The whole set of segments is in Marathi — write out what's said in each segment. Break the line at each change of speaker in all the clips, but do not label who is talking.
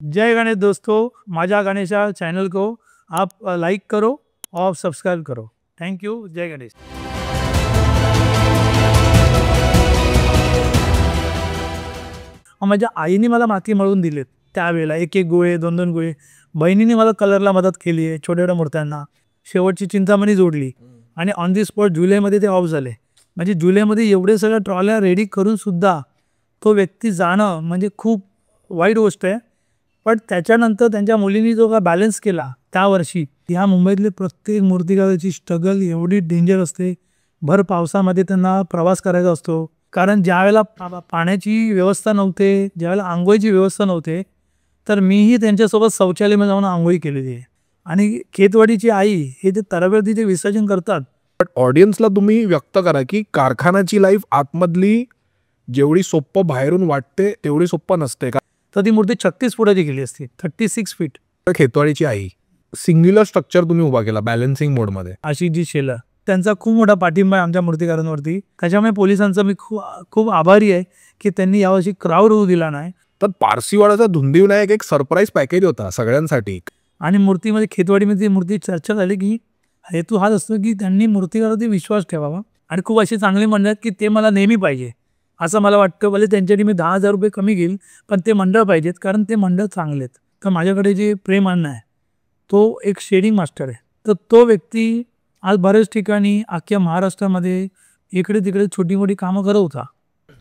जय गणेश दोस्तों, माझा गणेशा चैनल को आप लाइक करो और सब्सक्राइब करो। Thank you. जय गणेश। माझ्या आईने मला माती मळून दिलेत त्यावेळेला, एक एक गोळे, दोन दोन गोळे। बहिणीने मला कलरला मदत केली आहे छोट्या छोट्या मूर्त्यांना। शेवटची चिंतामणी जोडली आणि ऑन दी स्पॉट जुलैमध्ये ते ऑफ झाले। म्हणजे जुलैमध्ये एवढे सगळ्या ट्रॉल्या रेडी करून सुद्धा तो व्यक्ती जाणं म्हणजे खूप वाईट गोष्ट आहे। पण त्याच्यानंतर त्यांच्या मुलींनी जो का बॅलन्स केला त्या वर्षी, ह्या मुंबईतले प्रत्येक मूर्तिकाराची स्ट्रगल एवढी डेंजर असते। भर पावसामध्ये त्यांना प्रवास करायचा असतो, कारण ज्यावेळेला पाण्याची व्यवस्था नव्हते, ज्यावेळेला आंघोळीची व्यवस्था नव्हते, तर मीही त्यांच्यासोबत शौचालयामध्ये जाऊन आंघोळी केलेली आहे। आणि खेतवाडीची आई हे जे तरबेळीचे विसर्जन करतात।
पण ऑडियन्सला तुम्ही व्यक्त करा की कारखान्याची लाईफ आतमधली जेवढी सोप्पं बाहेरून वाटते तेवढी सोप्पं नसते का?
तर ती मूर्ती 36 फुटाची केली असती, 36 फीट।
खेतवाडीची आई सिंग्युलर स्ट्रक्चर तुम्ही उभा केला बॅलन्सिंग मोडमध्ये।
आशिषजी शेला त्यांचा खूप मोठा पाठिंबा आहे आमच्या मूर्तिकारांवरती। त्याच्यामुळे पोलिसांचा मी खूप आभारी आहे की त्यांनी यावर्षी क्राऊड होऊ दिला नाही।
तर पारसीवाडाचा धुंदीविनायक एक सरप्राईज पॅकेज होता सगळ्यांसाठी।
आणि मूर्तीमध्ये खेतवाडीमध्ये मूर्ती चर्चा झाली की हेतू हाच असतो की त्यांनी मूर्तिकारावरती विश्वास ठेवावा। आणि खूप असे चांगले मंडळ की ते मला नेहमी पाहिजे असं मला वाटतं। भले त्यांच्यासाठी मी 10,000 रुपये कमी घेईल, पण ते मंडळ पाहिजेत, कारण ते मंडळ चांगले आहेत। तर माझ्याकडे जे प्रेम अण्णा आहे तो एक शेडिंग मास्टर आहे। तर तो व्यक्ती आज बऱ्याच ठिकाणी अख्ख्या महाराष्ट्रामध्ये इकडे तिकडे छोटी मोठी कामं करत होता।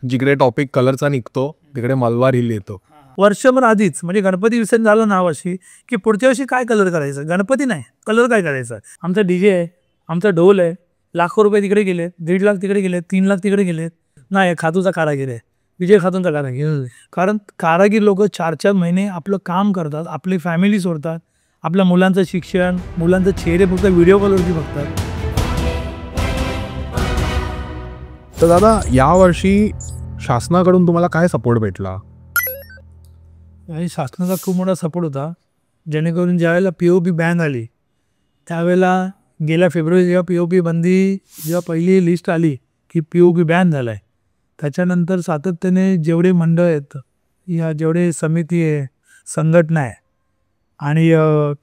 जिकडे टॉपिक कलरचा निघतो तिकडे मलबार हिल येतो।
वर्षभर आधीच म्हणजे गणपती विसर्जन झालं ना वर्षी की पुढच्या वर्षी काय कलर करायचं, गणपती नाही कलर काय करायचं। आमचा डीजे आहे, आमचा ढोल आहे, लाखो रुपये तिकडे गेलेत, 1.5 लाख तिकडे गेलेत, 3 लाख तिकडे गेलेत। नाही, खातूचा कारागीर आहे, विजय खातूंचा कारागीर। कारण कारागीर लोक 4-4 महिने आपलं काम करतात, आपली फॅमिली सोडतात, आपल्या मुलांचं शिक्षण, मुलांचे चेहरे फक्त व्हिडिओ कॉलवरती बघतात।
तर दादा यावर्षी शासनाकडून तुम्हाला काय सपोर्ट भेटला?
आणि शासनाचा खूप मोठा सपोर्ट होता, जेणेकरून ज्यावेळेला POP बॅन आली त्यावेळेला गेल्या फेब्रुवारी जेव्हा POP बंदी जेव्हा पहिली लिस्ट आली की POP बॅन झाला आहे, त्याच्यानंतर सातत्याने जेवढे मंडळ आहेत या जेवढे समिती आहे, संघटना आहे आणि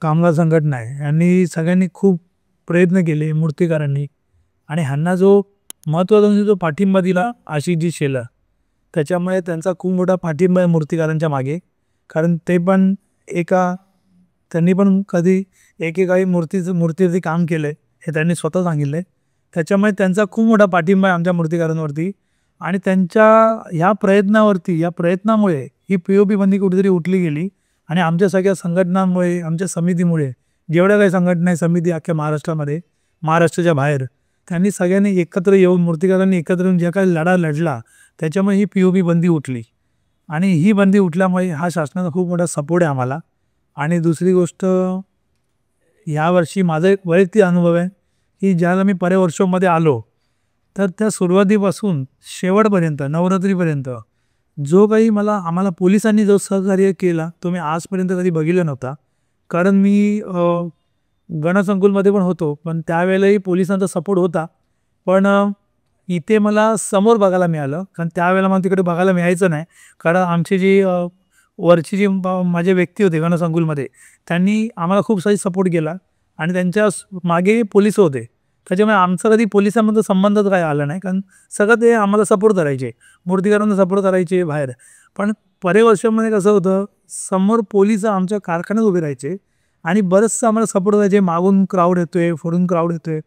कामगार संघटना आहे, यांनी सगळ्यांनी खूप प्रयत्न केले मूर्तिकारांनी। आणि ह्यांना जो महत्त्वाचा म्हणजे जो पाठिंबा दिला आशिषजी शेला, त्याच्यामुळे त्यांचा खूप मोठा पाठिंबा आहे मूर्तिकारांच्या मागे। कारण ते पण त्यांनी पण कधी एकेकाळी मूर्तीवरती काम केलं आहे हे त्यांनी स्वतः सांगितलं आहे। त्याच्यामुळे त्यांचा खूप मोठा पाठिंबा आहे आमच्या मूर्तिकारांवरती। आणि त्यांच्या ह्या प्रयत्नामुळे ही POP बंदी कुठेतरी उठली गेली। आणि आमच्या सगळ्या संघटनांमुळे, आमच्या समितीमुळे, जेवढ्या काही संघटना आहे समिती अख्ख्या महाराष्ट्रामध्ये, महाराष्ट्राच्या बाहेर, त्यांनी सगळ्यांनी एकत्र येऊन, मूर्तिकारांनी एकत्र येऊन जे काही लढा लढला त्याच्यामुळे ही POP बंदी उठली। आणि ही बंदी उठल्यामुळे हा शासनाचा खूप मोठा सपोर्ट आहे आम्हाला। आणि दुसरी गोष्ट, यावर्षी माझा एक वैयक्तिक अनुभव आहे की ज्याला मी पर्यवर्षामध्ये आलो तर त्या सुरुवातीपासून शेवटपर्यंत, नवरात्रीपर्यंत जो काही आम्हाला पोलिसांनी जो सहकार्य केला तो मी आजपर्यंत कधी बघितलं नव्हता। कारण मी गणसंकुलमध्ये पण होतो, पण त्यावेळेलाही पोलिसांचा सपोर्ट होता। पण इथे मला समोर बघायला मिळालं, कारण त्यावेळेला मला तिकडे बघायला मिळायचं नाही। कारण आमची जी वरची जी माझे व्यक्ती होते गणसंकुलमध्ये, त्यांनी आम्हाला खूप सारी सपोर्ट केला आणि त्यांच्या मागे पोलिस होते। त्याच्यामुळे आमचा कधी पोलिसांमध्ये संबंधच काय आला नाही, कारण सगळं ते आम्हाला सपोर्ट करायचे, मूर्तिकारांना सपोर्ट करायचे बाहेर। पण पर्यवर्षामध्ये कसं होतं, समोर पोलिस आमच्या कारखान्यात उभे राहायचे आणि बरंचसं आम्हाला सपोर्ट करायचे। मागून क्राऊड येतोय, फोडून क्राऊड येतोय,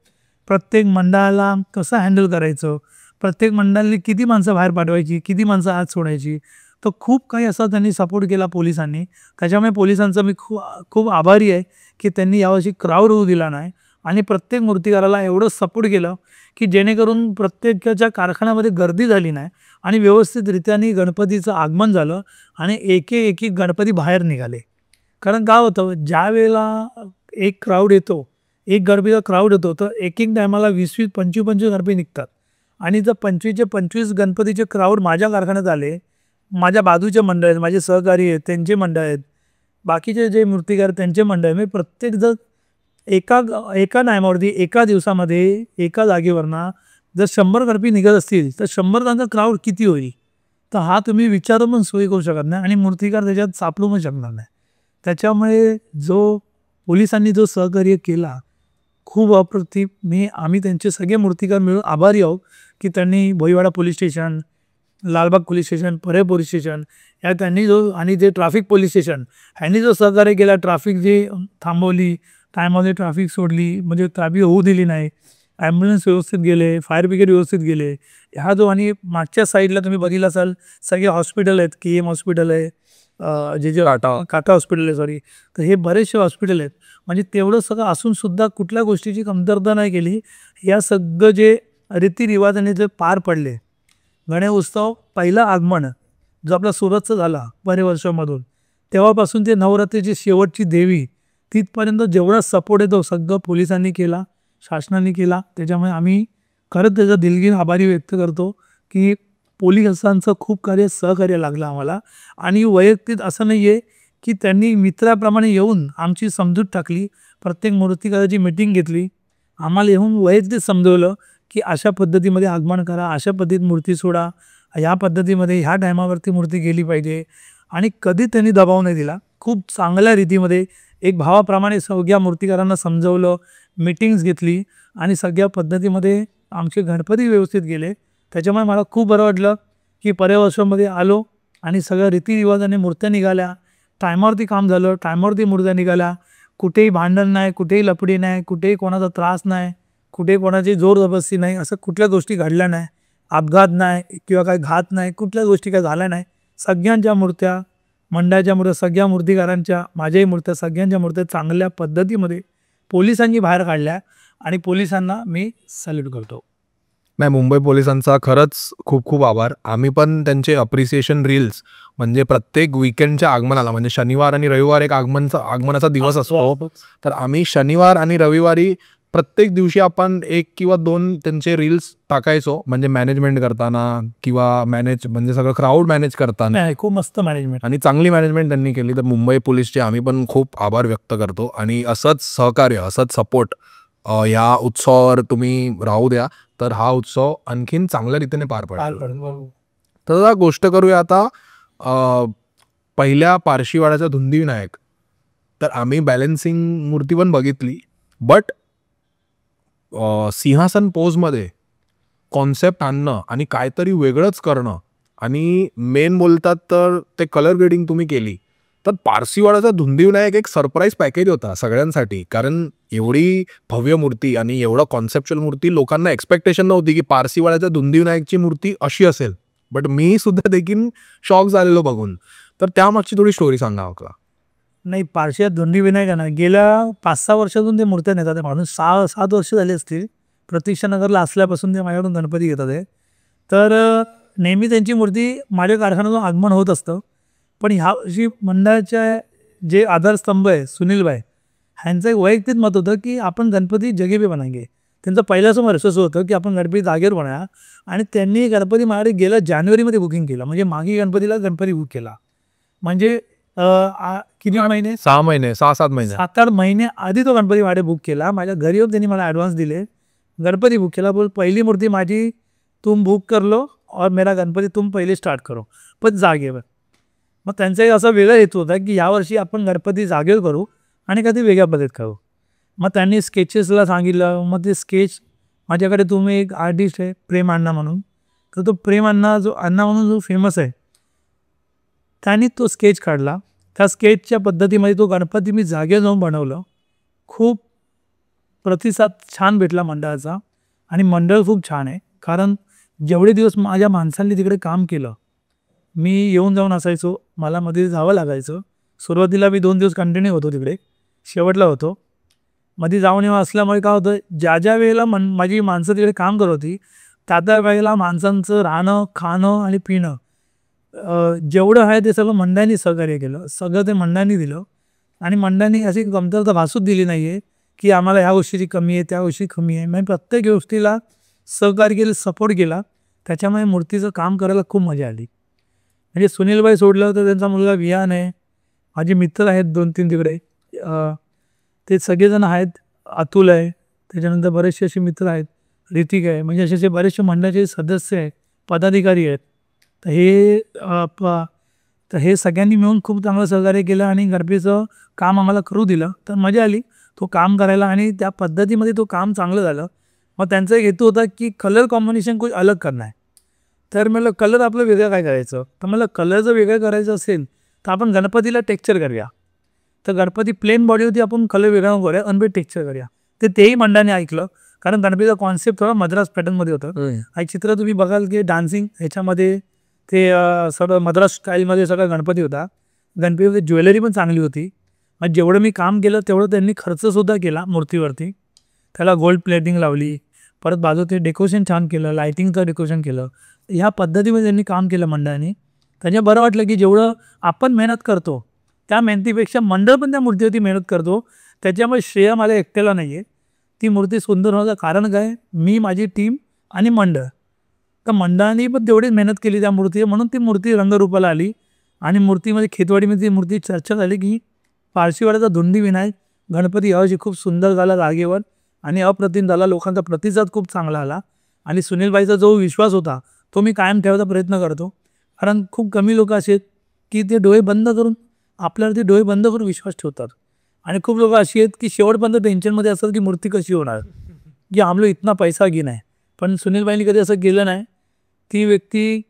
प्रत्येक मंडळाला कसं हँडल करायचं, प्रत्येक मंडळाने किती माणसं बाहेर पाठवायची, किती माणसं आत सोडायची, तर खूप काही असा त्यांनी सपोर्ट केला पोलिसांनी। त्याच्यामुळे पोलिसांचा मी खूप आभारी आहे की त्यांनी यावर्षी क्राऊड होऊ दिला नाही आणि प्रत्येक मूर्तिकाराला एवढं सपोर्ट केलं की जेणेकरून प्रत्येकाच्या कारखान्यामध्ये गर्दी झाली नाही आणि व्यवस्थितरित्याने गणपतीचं आगमन झालं आणि एक गणपती बाहेर निघाले। कारण काय होतं, ज्या वेळेला एक क्राऊड येतो, एक गणपतीचा क्राऊड येतो, तर एक टायमाला 20-20, 25-25 गणपती निघतात। आणि जर 25चे 25 गणपतीचे क्राऊड माझ्या कारखान्यात आले, माझ्या बाजूचे मंडळ आहेत, माझे सहकारी आहेत त्यांचे मंडळ आहेत, बाकीचे जे मूर्तिकार त्यांचे मंडळ आहे, म्हणजे प्रत्येक जर एका टायमावरती, एका दिवसामध्ये, एका जागेवरनं जर 100 गणपती निघत असतील तर 100 जणांचा क्राऊड किती होईल, तर हा तुम्ही विचारून पण सोयी करू शकत नाही आणि मूर्तिकार त्याच्यात सापडू पण शकणार नाही। त्याच्यामुळे जो पोलिसांनी जो सहकार्य केला खूप अप्रतिम. आम्ही त्यांचे सगळे मूर्तिकार मिळून आभारी आहोत की त्यांनी Bhoiwada police station, Lalbaug police station, परे पोलीस स्टेशन या त्यांनी जो आणि जे ट्रॅफिक पोलीस स्टेशन ह्यांनी जो सहकार्य केला, ट्रॅफिक जे थांबवली, टायमामध्ये ट्रॅफिक सोडली, म्हणजे ट्रॅफिक होऊ दिली नाही, ॲम्ब्युलन्स व्यवस्थित गेले, फायर ब्रिगेड व्यवस्थित गेले, ह्या जो आणि मागच्या साईडला तुम्ही बघितलं असाल सगळे हॉस्पिटल आहेत, KM हॉस्पिटल आहे, जे जे काटा हॉस्पिटल आहे सॉरी, तर हे बरेचसे हॉस्पिटल आहेत. म्हणजे तेवढं सगळं असूनसुद्धा कुठल्या गोष्टीची कमतरता नाही केली. या सगळं जे रीतिरिवाजाने जे पार पडले, गणेश उत्सव पहिला आगमन जो आपला सुरतचा झाला बरे वर्षामधून, तेव्हापासून ते नवरात्रीची शेवटची देवी तिथपर्यंत जेवढा सपोर्ट आहे तो सगळं पोलिसांनी केला, शासनाने केला. त्याच्यामुळे आम्ही खरंच त्याचा दिलगीर आभारी व्यक्त करतो की पोलिसांचं खूप सहकार्य लागलं आम्हाला. आणि वैयक्तिक असं नाही आहे की त्यांनी मित्राप्रमाणे येऊन आमची समजूत टाकली, प्रत्येक मूर्तिकाराची मीटिंग घेतली, आम्हाला येऊन वैयक्तिक समजवलं की अशा पद्धतीमध्ये आगमन करा, अशा पद्धतीत मूर्ती सोडा, ह्या पद्धतीमध्ये ह्या टायमावरती मूर्ती गेली पाहिजे. आणि कधी त्यांनी दबाव नाही दिला. खूप चांगल्या रीतीमध्ये एक भावाप्रमाणे सगळ्या मूर्तिकारांना समजवलं, मीटिंग्स घेतली आणि सगळ्या पद्धतीमध्ये आमचे गणपती व्यवस्थित गेले. त्याच्यामुळे मला खूप बरं वाटलं की पर्यवर्षामध्ये आलो आणि सगळ्या रीतिरिवाजाने मूर्त्या निघाल्या, टायमावरती काम झालं, टायमावरती मूर्त्या निघाल्या, कुठेही भांडण नाही, कुठेही लफडी नाही, कुठेही कोणाचा त्रास नाही, कुठेही कोणाची जोर जबरदस्ती नाही, असं कुठल्या गोष्टी घडल्या नाही, अपघात नाही किंवा काही घात नाही, कुठल्या गोष्टी काय झाल्या नाही. सगळ्यांच्या मूर्त्या, मंडळाच्या मूर्त्या, सगळ्या मूर्तिकारांच्या, माझ्याही मूर्त्या, सगळ्यांच्या मूर्त्या चांगल्या पद्धतीमध्ये पोलिसांनी बाहेर काढल्या आणि पोलिसांना मी सॅल्यूट करतो.
नाही, मुंबई पोलिसांचा खरंच खूप खूप आभार. आम्ही पण त्यांचे अप्रिसिएशन रील्स म्हणजे प्रत्येक विकेंडच्या आगमनाला, म्हणजे शनिवार आणि रविवार एक आगमनाचा दिवस असतो, तर आम्ही शनिवार आणि रविवारी प्रत्येक दिवशी आपण 1 किंवा 2 त्यांचे रील्स टाकायचो, म्हणजे मॅनेजमेंट करताना किंवा म्हणजे सगळं क्राऊड मॅनेज करताना.
खूप मस्त मॅनेजमेंट
आणि चांगली मॅनेजमेंट त्यांनी केली. तर मुंबई पोलीसचे आम्ही पण खूप आभार व्यक्त करतो आणि असंच सहकार्य, असंच सपोर्ट या उत्सवावर तुम्ही राहू द्या, तर हा उत्सव आणखीन चांगल्या रीतीने पार पडेल. तर गोष्ट करूया आता पहिल्या पारशीवाड्याचा धुंदीविनायक. तर आम्ही बॅलन्सिंग मूर्ती पण बघितली, बट सिंहासन पोजमध्ये कॉन्सेप्ट आणणं आणि काहीतरी वेगळंच करणं आणि मेन बोलतात तर ते कलर ग्रेडिंग तुम्ही केली, तर पारशीवाड्याचा धुंदीविनायक एक सरप्राईज पॅकेज होता सगळ्यांसाठी. कारण एवढी भव्य मूर्ती आणि एवढं कॉन्सेप्च्युअल मूर्ती लोकांना एक्सपेक्टेशन नव्हती की पारशीवाड्याच्या धुंदीविनायकची मूर्ती अशी असेल. बट मी सुद्धा देखील शॉक झालेलो बघून. तर त्यामागची थोडी स्टोरी सांगा का?
नाही, पारशीयात धुंदीविनायकांना गेल्या 5-6 वर्षातून ते मूर्त्या नेतात. म्हणून 6-7 वर्ष झाली असतील. प्रतीक्षानगरला असल्यापासून ते माझ्याकडून गणपती घेतात आहे. तर नेहमी त्यांची मूर्ती माझ्या कारखान्यातून आगमन होत असतं. पण ह्या वर्षी मंडळाच्या जे आधारस्तंभ आहे सुनीलबाई, ह्यांचं एक वैयक्तिक मत होतं की आपण गणपती जगे पे बनाएंगे. त्यांचं पहिल्याचं वर्चस्व होतं की आपण गणपती जागेवर बनवूया. आणि त्यांनी गणपती माझ्याकडे गेल्या जानेवारीमध्ये बुकिंग केलं. म्हणजे मागे गणपतीला गणपती बुक केला. म्हणजे किती महिने,
6 महिने, 6-7 महिने,
7-8 महिने आधी तो गणपती माझ्या बुक केला. माझ्या घरी येऊन त्यांनी मला ॲडव्हान्स दिले, गणपती बुक केला. बोल पहिली मूर्ती माझी तुम बुक कर लो और मेरा गणपती तुम पहिले स्टार्ट करो, पण जागेवर. मग त्यांचा एक असा वेगळा हेतू होता की यावर्षी आपण गणपती जागेवर करू आणि कधी वेगळ्या पद्धतीत करू. मग त्यांनी स्केचेसला सांगितलं. मग ते स्केच माझ्याकडे तुम्ही एक आर्टिस्ट आहे प्रेम अण्णा म्हणून, तर तो प्रेम अण्णा म्हणून जो फेमस आहे, त्यांनी तो स्केच काढला. त्या स्केचच्या पद्धतीमध्ये तो गणपती मी जागेवर जाऊन बनवलं. खूप प्रतिसाद छान भेटला मंडळाचा आणि मंडळ खूप छान आहे. कारण जेवढे दिवस माझ्या माणसांनी तिकडे काम केलं, मी येऊन जाऊन असायचो, मला मध्ये जावं लागायचं. सुरुवातीला मी 2 दिवस कंटिन्यू होतो तिकडे, शेवटला होतो. मध्ये जाऊन येऊन असल्यामुळे काय होतं, ज्या वेळेला माझी माणसं तिकडे काम करत होती त्या वेळेला माणसांचं राहणं, खाणं आणि पिणं जेवढं आहे ते सगळं मंडळांनी सहकार्य केलं. सगळं ते मंडळांनी दिलं आणि मंडळांनी अशी कमतरता भासूच दिली नाही आहे की आम्हाला ह्या गोष्टीची कमी आहे, त्या गोष्टी कमी आहे. म्हणजे प्रत्येक गोष्टीला सहकार्य केलं, सपोर्ट केला. त्याच्यामुळे मूर्तीचं काम करायला खूप मजा आली. म्हणजे सुनीलबाई सोडलं तर त्यांचा मुलगा विहान आहे, माझे मित्र आहेत 2-3 तिकडे, ते सगळेजण आहेत, अतुल आहे, त्याच्यानंतर बरेचसे असे मित्र आहेत, ऋतिक आहे, म्हणजे असे बरेचसे मंडळाचे सदस्य आहेत, पदाधिकारी आहेत. तर हे तर हे सगळ्यांनी मिळून खूप चांगलं सहकार्य केलं आणि गणपतीचं काम आम्हाला करू दिलं. तर मजा आली तो काम करायला आणि त्या पद्धतीमध्ये तो काम चांगलं झालं. मग त्यांचा एक हेतू होता की कलर कॉम्बिनेशन कुछ अलग करना है. तर मला कलर आपलं वेगळं काय करायचं, तर मला कलर जर वेगळं करायचं असेल तर आपण गणपतीला टेक्स्चर करूया. तर गणपती प्लेन बॉडी होती, आपण कलर वेगळा करूया आणि टेक्स्चर करूया. तर तेही मंडळाने ऐकलं, कारण गणपतीचा कॉन्सेप्ट थोडा मद्रास पॅटर्नमध्ये होतं. आणि चित्र तुम्ही बघाल की डान्सिंग ह्याच्यामध्ये ते सगळं मद्रास स्टाईलमध्ये सगळा गणपती होता. गणपतीमध्ये ज्वेलरी पण चांगली होती. मग जेवढं मी काम केलं तेवढं त्यांनी खर्चसुद्धा केला मूर्तीवरती. त्याला गोल्ड प्लेटिंग लावली, परत बाजू ते डेकोरेशन छान केलं, लायटिंगचं डेकोरेशन केलं. ह्या पद्धतीमध्ये त्यांनी काम केलं मंडळाने. त्यांच्या बरं वाटलं की जेवढं आपण मेहनत करतो त्या मेहनतीपेक्षा मंडळ पण त्या मूर्तीवरती मेहनत करतो, त्याच्यामुळे श्रेय मला एकट्याला नाही आहे. ती मूर्ती सुंदर होण्याचं कारण काय, मी, माझी टीम आणि मंडळ. तर मंडळाने पण तेवढीच मेहनत केली त्या मूर्तीवर, म्हणून ती मूर्ती रंगरूपाला आली. आणि मूर्तीमध्ये खेतवाडीमध्ये ती मूर्ती चर्चा झाली की पारशीवाड्याचा धुंडी विनायक गणपती यावर्षी खूप सुंदर झाला जागेवर आणि अप्रतिम झाला. लोकांचा प्रतिसाद खूप चांगला आला आणि सुनीलबाईचा जो विश्वास होता तो मी कायम ठेवायचा प्रयत्न करतो. कारण खूप कमी लोक असे आहेत की ते डोळे बंद करून आपल्यावरती डोळे बंद करून विश्वास ठेवतात. आणि खूप लोक अशी आहेत की शेवटपर्यंत टेन्शनमध्ये असतात की मूर्ती कशी होणार, की आमलो इतना पैसा की नाही. पण सुनीलबाईंनी कधी असं केलं नाही. ती व्यक्ती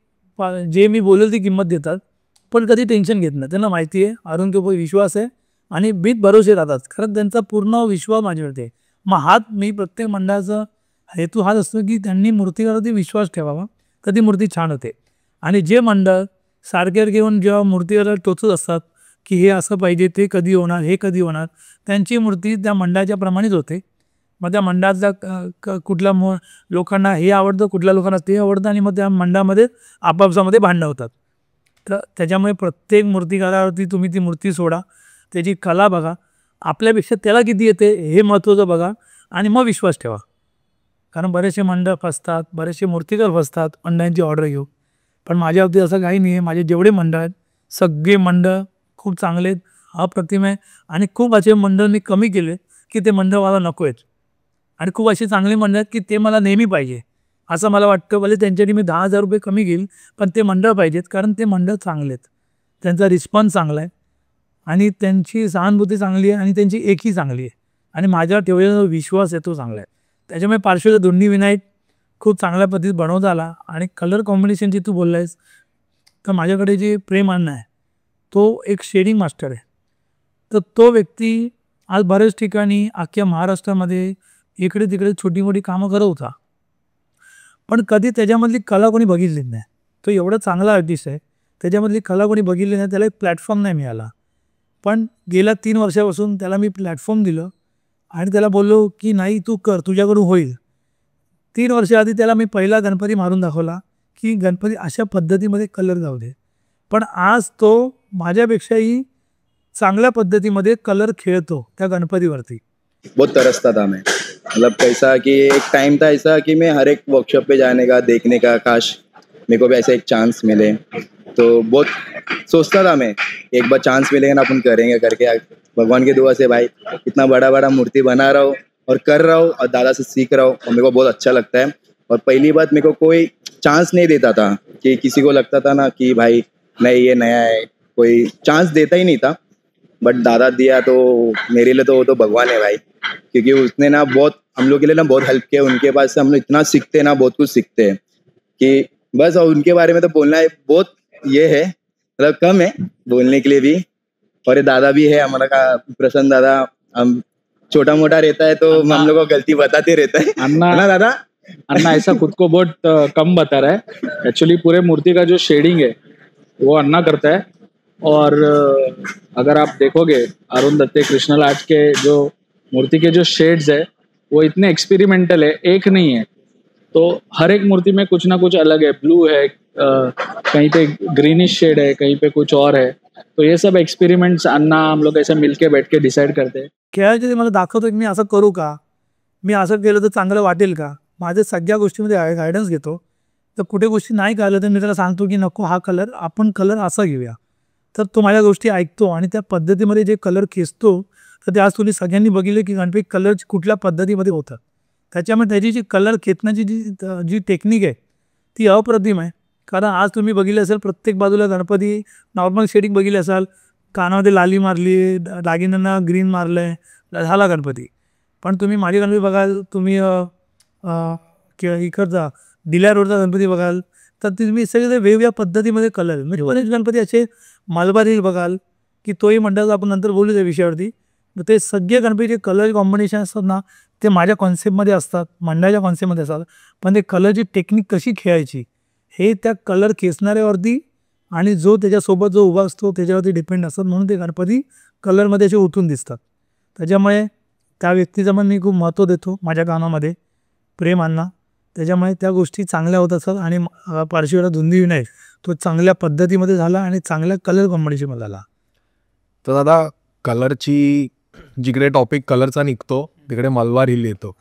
जे मी बोलेल ती किंमत देतात, पण कधी टेन्शन घेत नाही. त्यांना माहिती आहे अरुण के विश्वास आहे आणि बीत भरोसे राहतात, कारण त्यांचा पूर्ण विश्वास माझ्यावरती आहे. मग हात मी प्रत्येक मंडळाचा हेतू हाच असतो की त्यांनी मूर्तीवरती विश्वास ठेवावा, तर ती मूर्ती छान होते. आणि जे मंडळ सारखेवर घेऊन जेव्हा मूर्तीवर टोचत असतात की हे असं पाहिजे, ते कधी होणार, हे कधी होणार, त्यांची मूर्ती त्या मंडळाच्या प्रमाणेच होते. मग त्या मंडळातल्या कुठल्या लोकांना हे आवडतं, कुठल्या लोकांना ते आवडतं आणि मग त्या मंडळामध्ये आपापसामध्ये भांडणं होतात. तर त्याच्यामुळे प्रत्येक मूर्तिकारावरती तुम्ही ती मूर्ती सोडा, त्याची कला बघा, आपल्यापेक्षा त्याला किती येते हे महत्त्वाचं बघा आणि मग विश्वास ठेवा. कारण बरेचसे मंडळ फसतात, बरेचसे मूर्तिकार फसतात मंडळांची ऑर्डर घेऊ. पण माझ्या बाबतीत असं काही नाही आहे. माझे जेवढे मंडळ आहेत सगळे मंडळ खूप चांगले आहेत, अप्रतिम आहे. आणि खूप असे मंडळ मी कमी केले की ते मंडळ मला नको आहेत. आणि खूप असे चांगले मंडळ आहेत की ते मला नेहमी पाहिजे असं मला वाटतं. भले त्यांच्यासाठी मी 10,000 रुपये कमी घेईल, पण ते मंडळ पाहिजेत, कारण ते मंडळ चांगले आहेत, त्यांचा रिस्पॉन्स चांगला आहे आणि त्यांची सहानुभूती चांगली आहे आणि त्यांची एकी चांगली आहे आणि माझ्यावर ठेवलेला विश्वास आहे तो चांगला आहे. त्याच्यामुळे पार्श्वचा धुंडी विनायक खूप चांगल्या पद्धतीत बनवता आला. आणि कलर कॉम्बिनेशनची तू बोलला आहेस, तर माझ्याकडे जे प्रेम अण्णा आहे तो एक शेडिंग मास्टर आहे. तर तो व्यक्ती आज बऱ्याच ठिकाणी अख्ख्या महाराष्ट्रामध्ये इकडे तिकडे छोटी मोठी कामं करत होता, पण कधी त्याच्यामधली कला कोणी बघितली नाही. तो एवढा चांगला आर्टिस्ट आहे, त्याच्यामधली कला कोणी बघितली नाही, त्याला एक प्लॅटफॉर्म नाही मिळाला. पण गेल्या 3 वर्षापासून त्याला मी प्लॅटफॉर्म दिलं आणि त्याला बोललो की नाही तू कर, तुझ्याकडून होईल. 3 वर्ष आधी त्याला मी पहिला गणपती मारून दाखवला की गणपती अशा पद्धतीमध्ये कलर जाऊ दे. पण आज तो माझ्यापेक्षाही चांगल्या पद्धतीमध्ये कलर खेळतो त्या गणपतीवरती.
बहुत तरसता था मैं, मतलब कैसा कि एक टाइम था ऐसा कि मैं हर एक वर्कशॉप पे जाने का, देखने का, काश मेरे को भी ऐसा एक चांस मिले. तो बहुत सोचता था मैं, एक बार चांस मिलेगा ना अपन करेंगे करके. भगवान की दुआ से भाई इतना बड़ा बड़ा मूर्ति बना रहा हूँ और कर रहा हूँ और दादा से सीख रहा हूँ और मेरे को बहुत अच्छा लगता है. और पहली बात मेरे को कोई चांस नहीं देता था, कि किसी को लगता था ना कि भाई नहीं ये नया है, कोई चांस देता ही नहीं था. बट दादा दिया तो मेरे लिए तो वो तो भगवान है भाई, क्योंकि उसने ना बहुत हम लोग के लिए ना बहुत हेल्प किया. उनके पास से हम लोग इतना सीखते हैं ना, बहुत कुछ सीखते हैं कि बस. और उनके बारे में तो बोलना है बहुत ये है, मतलब कम है बोलने के लिए भी. और ये दादा भी है हमारा का प्रसन्न दादा, हम छोटा मोटा रहता है तो हम लोग को गलती बताते रहता है
अन्ना
ना दादा.
अन्ना ऐसा खुद को बहुत कम बता रहा है. एक्चुअली पूरे मूर्ति का जो शेडिंग है वो अन्ना करता है. और अगर आप देखोगे अरुण दत्ते कृष्णल आर्ट के जो मूर्ति के जो शेड्स है वो इतने एक्सपेरिमेंटल है, एक नहीं है. तो हर एक मूर्ति में कुछ ना कुछ अलग है. ब्लू है, कहीं पे ग्रीनिश शेड है, कहीं पे कुछ और है. तो ये सब एक्सपेरिमेंट्स अन्ना हम लोग ऐसे मिलके बैठ के डिसाइड करते हैं.
खेळायचे मला दाखवतो की मी असं करू का, मी असं केलं तर चांगलं वाटेल का. माझ्या सगळ्या गोष्टीमध्ये गायडन्स घेतो. तर कुठे गोष्टी नाही कळलं तर मी त्याला सांगतो की नको हा कलर, आपण कलर असा घेऊया. तर तो माझ्या गोष्टी ऐकतो आणि त्या पद्धतीमध्ये जे कलर खेचतो, तर ते आज तुम्ही सगळ्यांनी बघितलं की गणपती कलर कुठल्या पद्धतीमध्ये होतं. त्याच्यामुळे त्याची जी कलर खेचण्याची जी टेक्निक आहे ती अप्रतिम आहे. कारण आज तुम्ही बघितलं असेल प्रत्येक बाजूला गणपती नॉर्मल शेडिंग बघितली असाल, कानामध्ये लाली मारली, दागिन्यांना ग्रीन मारलं आहे, झाला गणपती. पण तुम्ही माझी गणपती बघाल, तुम्ही किंवा इकडचा दिल्या रोडचा गणपती बघाल, तर तुम्ही सगळे वेगवेगळ्या पद्धतीमध्ये कलर, म्हणजे बरेच गणपती असे मलबार हिल बघाल की तोही मंडळाचा आपण नंतर बोलू त्या विषयावरती. तर ते सगळे गणपतीचे कलर कॉम्बिनेशन असतात ना, ते माझ्या कॉन्सेप्टमध्ये असतात, मंडळाच्या कॉन्सेप्टमध्ये असतात. पण ते कलरची टेक्निक कशी खेळायची हे त्या कलर खेचणाऱ्यावरती आणि जो त्याच्यासोबत जो उभा असतो त्याच्यावरती डिपेंड असतात. म्हणून ते गणपती कलरमध्ये असे उठून दिसतात. त्याच्यामुळे त्या व्यक्तीचं पण मी खूप महत्त्व देतो माझ्या कामामध्ये, प्रेमांना. त्याच्यामुळे त्या गोष्टी चांगल्या होत असतात आणि पारशीवाडा धुंदी विनायक तो चांगल्या पद्धतीमध्ये झाला आणि चांगल्या कलर कॉम्बिनेशनमध्ये झाला.
तर दादा, कलरची जिकडे टॉपिक कलरचा निघतो तिकडे मलबार हिल येतो.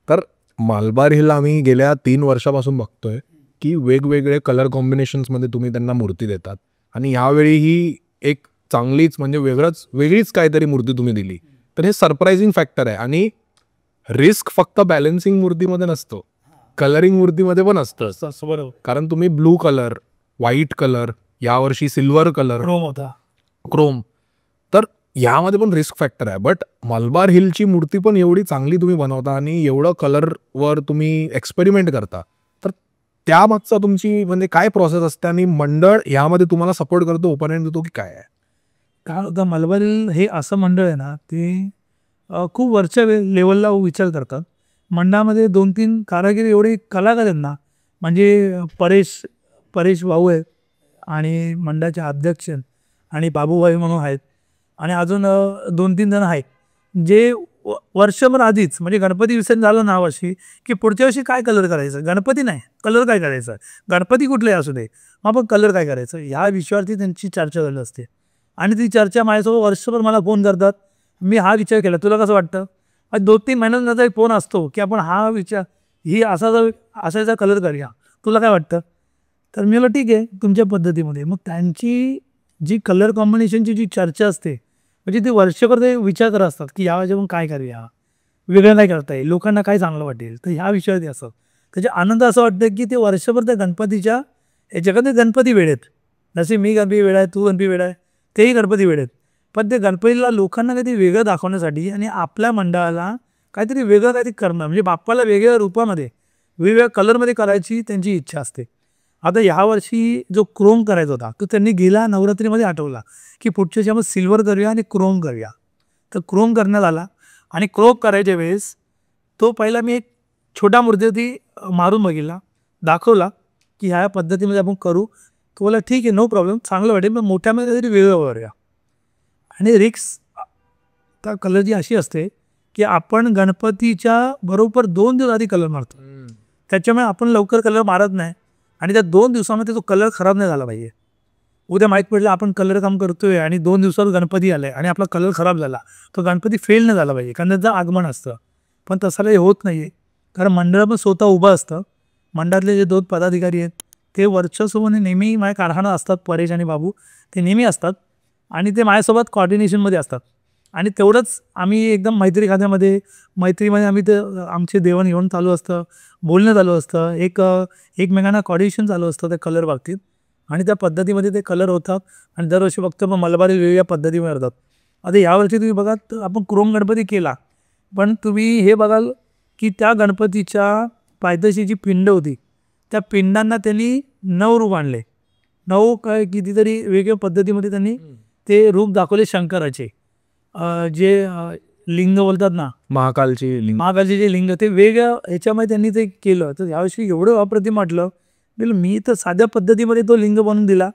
तर मलबार हिल आम्ही गेल्या 3 वर्षापासून बघतोय की वेगवेगळे कलर कॉम्बिनेशन्समध्ये तुम्ही त्यांना मूर्ती देतात आणि ह्यावेळी ही एक चांगलीच म्हणजे वेगळीच काहीतरी मूर्ती तुम्ही दिली. तर हे सरप्रायझिंग फॅक्टर आहे आणि रिस्क फक्त बॅलन्सिंग मूर्तीमध्ये नसतो, कलरिंग मूर्तीमध्ये पण असतं.
बरोबर.
कारण तुम्ही ब्लू कलर, व्हाईट कलर, यावर्षी सिल्वर कलर,
क्रोम होता,
क्रोम, तर ह्यामध्ये पण रिस्क फॅक्टर आहे. बट मलबार हिलची मूर्ती पण एवढी चांगली तुम्ही बनवता आणि एवढं कलरवर तुम्ही एक्सपेरिमेंट करता, तर त्यामागचा तुमची म्हणजे काय प्रोसेस असते आणि मंडळ ह्यामध्ये तुम्हाला सपोर्ट करतो, ओपनिंग देतो की काय आहे?
काय होतं, मलबार हिल हे असं मंडळ आहे ना, ते खूप वरच्या लेवलला विचार करतात. मंडळामध्ये 2-3 कारागीर एवढे कलाकार आहेत ना, म्हणजे परेश भाऊ आहेत आणि मंडळाचे अध्यक्ष आणि बाबूभाई म्हणून आहेत आणि अजून 2-3 जण आहेत जे वर्षभर आधीच, म्हणजे गणपती विसर्जन झालं ना वर्षी, की पुढच्या वर्षी काय कलर करायचं, गणपती नाही कलर काय करायचं, गणपती कुठलेही असू दे मग आपण कलर काय करायचं ह्या विषयावरती त्यांची चर्चा झाली असते. आणि ती चर्चा माझ्यासोबत वर्षभर मला फोन करतात, मी हा विचार केला, तुला कसं वाटतं, 2-3 महिन्यानंतर एक फोन असतो की आपण हा विचार असायचा कलर करूया, तुला काय वाटतं. तर मी म्हटलं ठीक आहे तुमच्या पद्धतीमध्ये. मग त्यांची जी कलर कॉम्बिनेशनची जी चर्चा असते, म्हणजे ते वर्षभर ते विचार करत असतात की या वेळेला काय करूया, वेगळं काय करता येईल, लोकांना काय चांगलं वाटेल, तर ह्या विषयावरती असतात. त्याच्या आनंद असं वाटतं की ते वर्षभर त्या गणपतीच्या याच्याकडे गणपती वेळेत, जसे मी गणपती वेळ आहे, तू गणपती वेळ आहे, तेही गणपती वेळेत, पण ते गणपतीला लोकांना काहीतरी वेगळं दाखवण्यासाठी आणि आपल्या मंडळाला काहीतरी वेगळं काहीतरी करणं, म्हणजे बाप्पाला वेगळ्या रूपामध्ये वेगवेगळ्या कलरमध्ये करायची त्यांची इच्छा असते. आता ह्यावर्षी जो क्रोम करायचा होता तो त्यांनी गेल्या नवरात्रीमध्ये आठवला की पुढच्या वर्षी आपण सिल्वर करूया आणि क्रोम करूया. तर क्रोम करण्यात आला आणि क्रोम करायच्या वेळेस तो पहिला मी एक छोटा मूर्ती मारून बघितला, दाखवला की ह्या पद्धतीमध्ये आपण करू. तो बोला ठीक आहे, नो प्रॉब्लेम, चांगलं वाटेल, पण मोठ्यामध्ये काहीतरी वेगळं करूया. आणि रिक्स त्या कलरची अशी असते की आपण गणपतीच्या बरोबर 2 दिवस आधी कलर मारतो. त्याच्यामुळे आपण लवकर कलर मारत नाही आणि त्या 2 दिवसामध्ये तो कलर खराब नाही झाला पाहिजे. उद्या माहीत पडलं आपण कलर काम करतोय आणि 2 दिवसात गणपती आलाय आणि आपला कलर खराब झाला, तो गणपती फेल नाही झाला पाहिजे, कारण त्याचं आगमन असतं. पण तसं काही होत नाही आहे, कारण मंडळ पण स्वतः उभं असतं. मंडळातले जे 2 पदाधिकारी आहेत ते वर्षासोबत नेहमी माझ्या कारखाना असतात, परेश आणि बाबू ते नेहमी असतात आणि ते माझ्यासोबत कॉर्डिनेशनमध्ये असतात. आणि तेवढंच आम्ही एकदम मैत्रीमध्ये आम्ही ते आमचे देवाणघेवाण चालू असतं, बोलणं चालू असतं, एकमेकांना कॉर्डिनेशन चालू असतं त्या कलर बाबतीत आणि त्या पद्धतीमध्ये ते कलर होतात. आणि दरवर्षी फक्त मग मलबारी वेगवेगळ्या पद्धतीमध्ये करतात. आता यावर्षी तुम्ही बघा, आपण क्रोम गणपती केला, पण तुम्ही हे बघाल की त्या गणपतीच्या पायथ्याशी जी पिंड होती त्या पिंडांना त्यांनी 9 रूप आणले, 9 काय कितीतरी वेगवेगळ्या पद्धतीमध्ये त्यांनी ते रूप दाखवले शंकराचे. जे लिंग बोलतात ना, महाकालचे जे लिंग, ते वेगळ्या ह्याच्यामध्ये त्यांनी ते केलं. तर यावर्षी एवढं अप्रतिम वाटलं. मी तर साध्या पद्धतीमध्ये तो लिंग बनवून दिला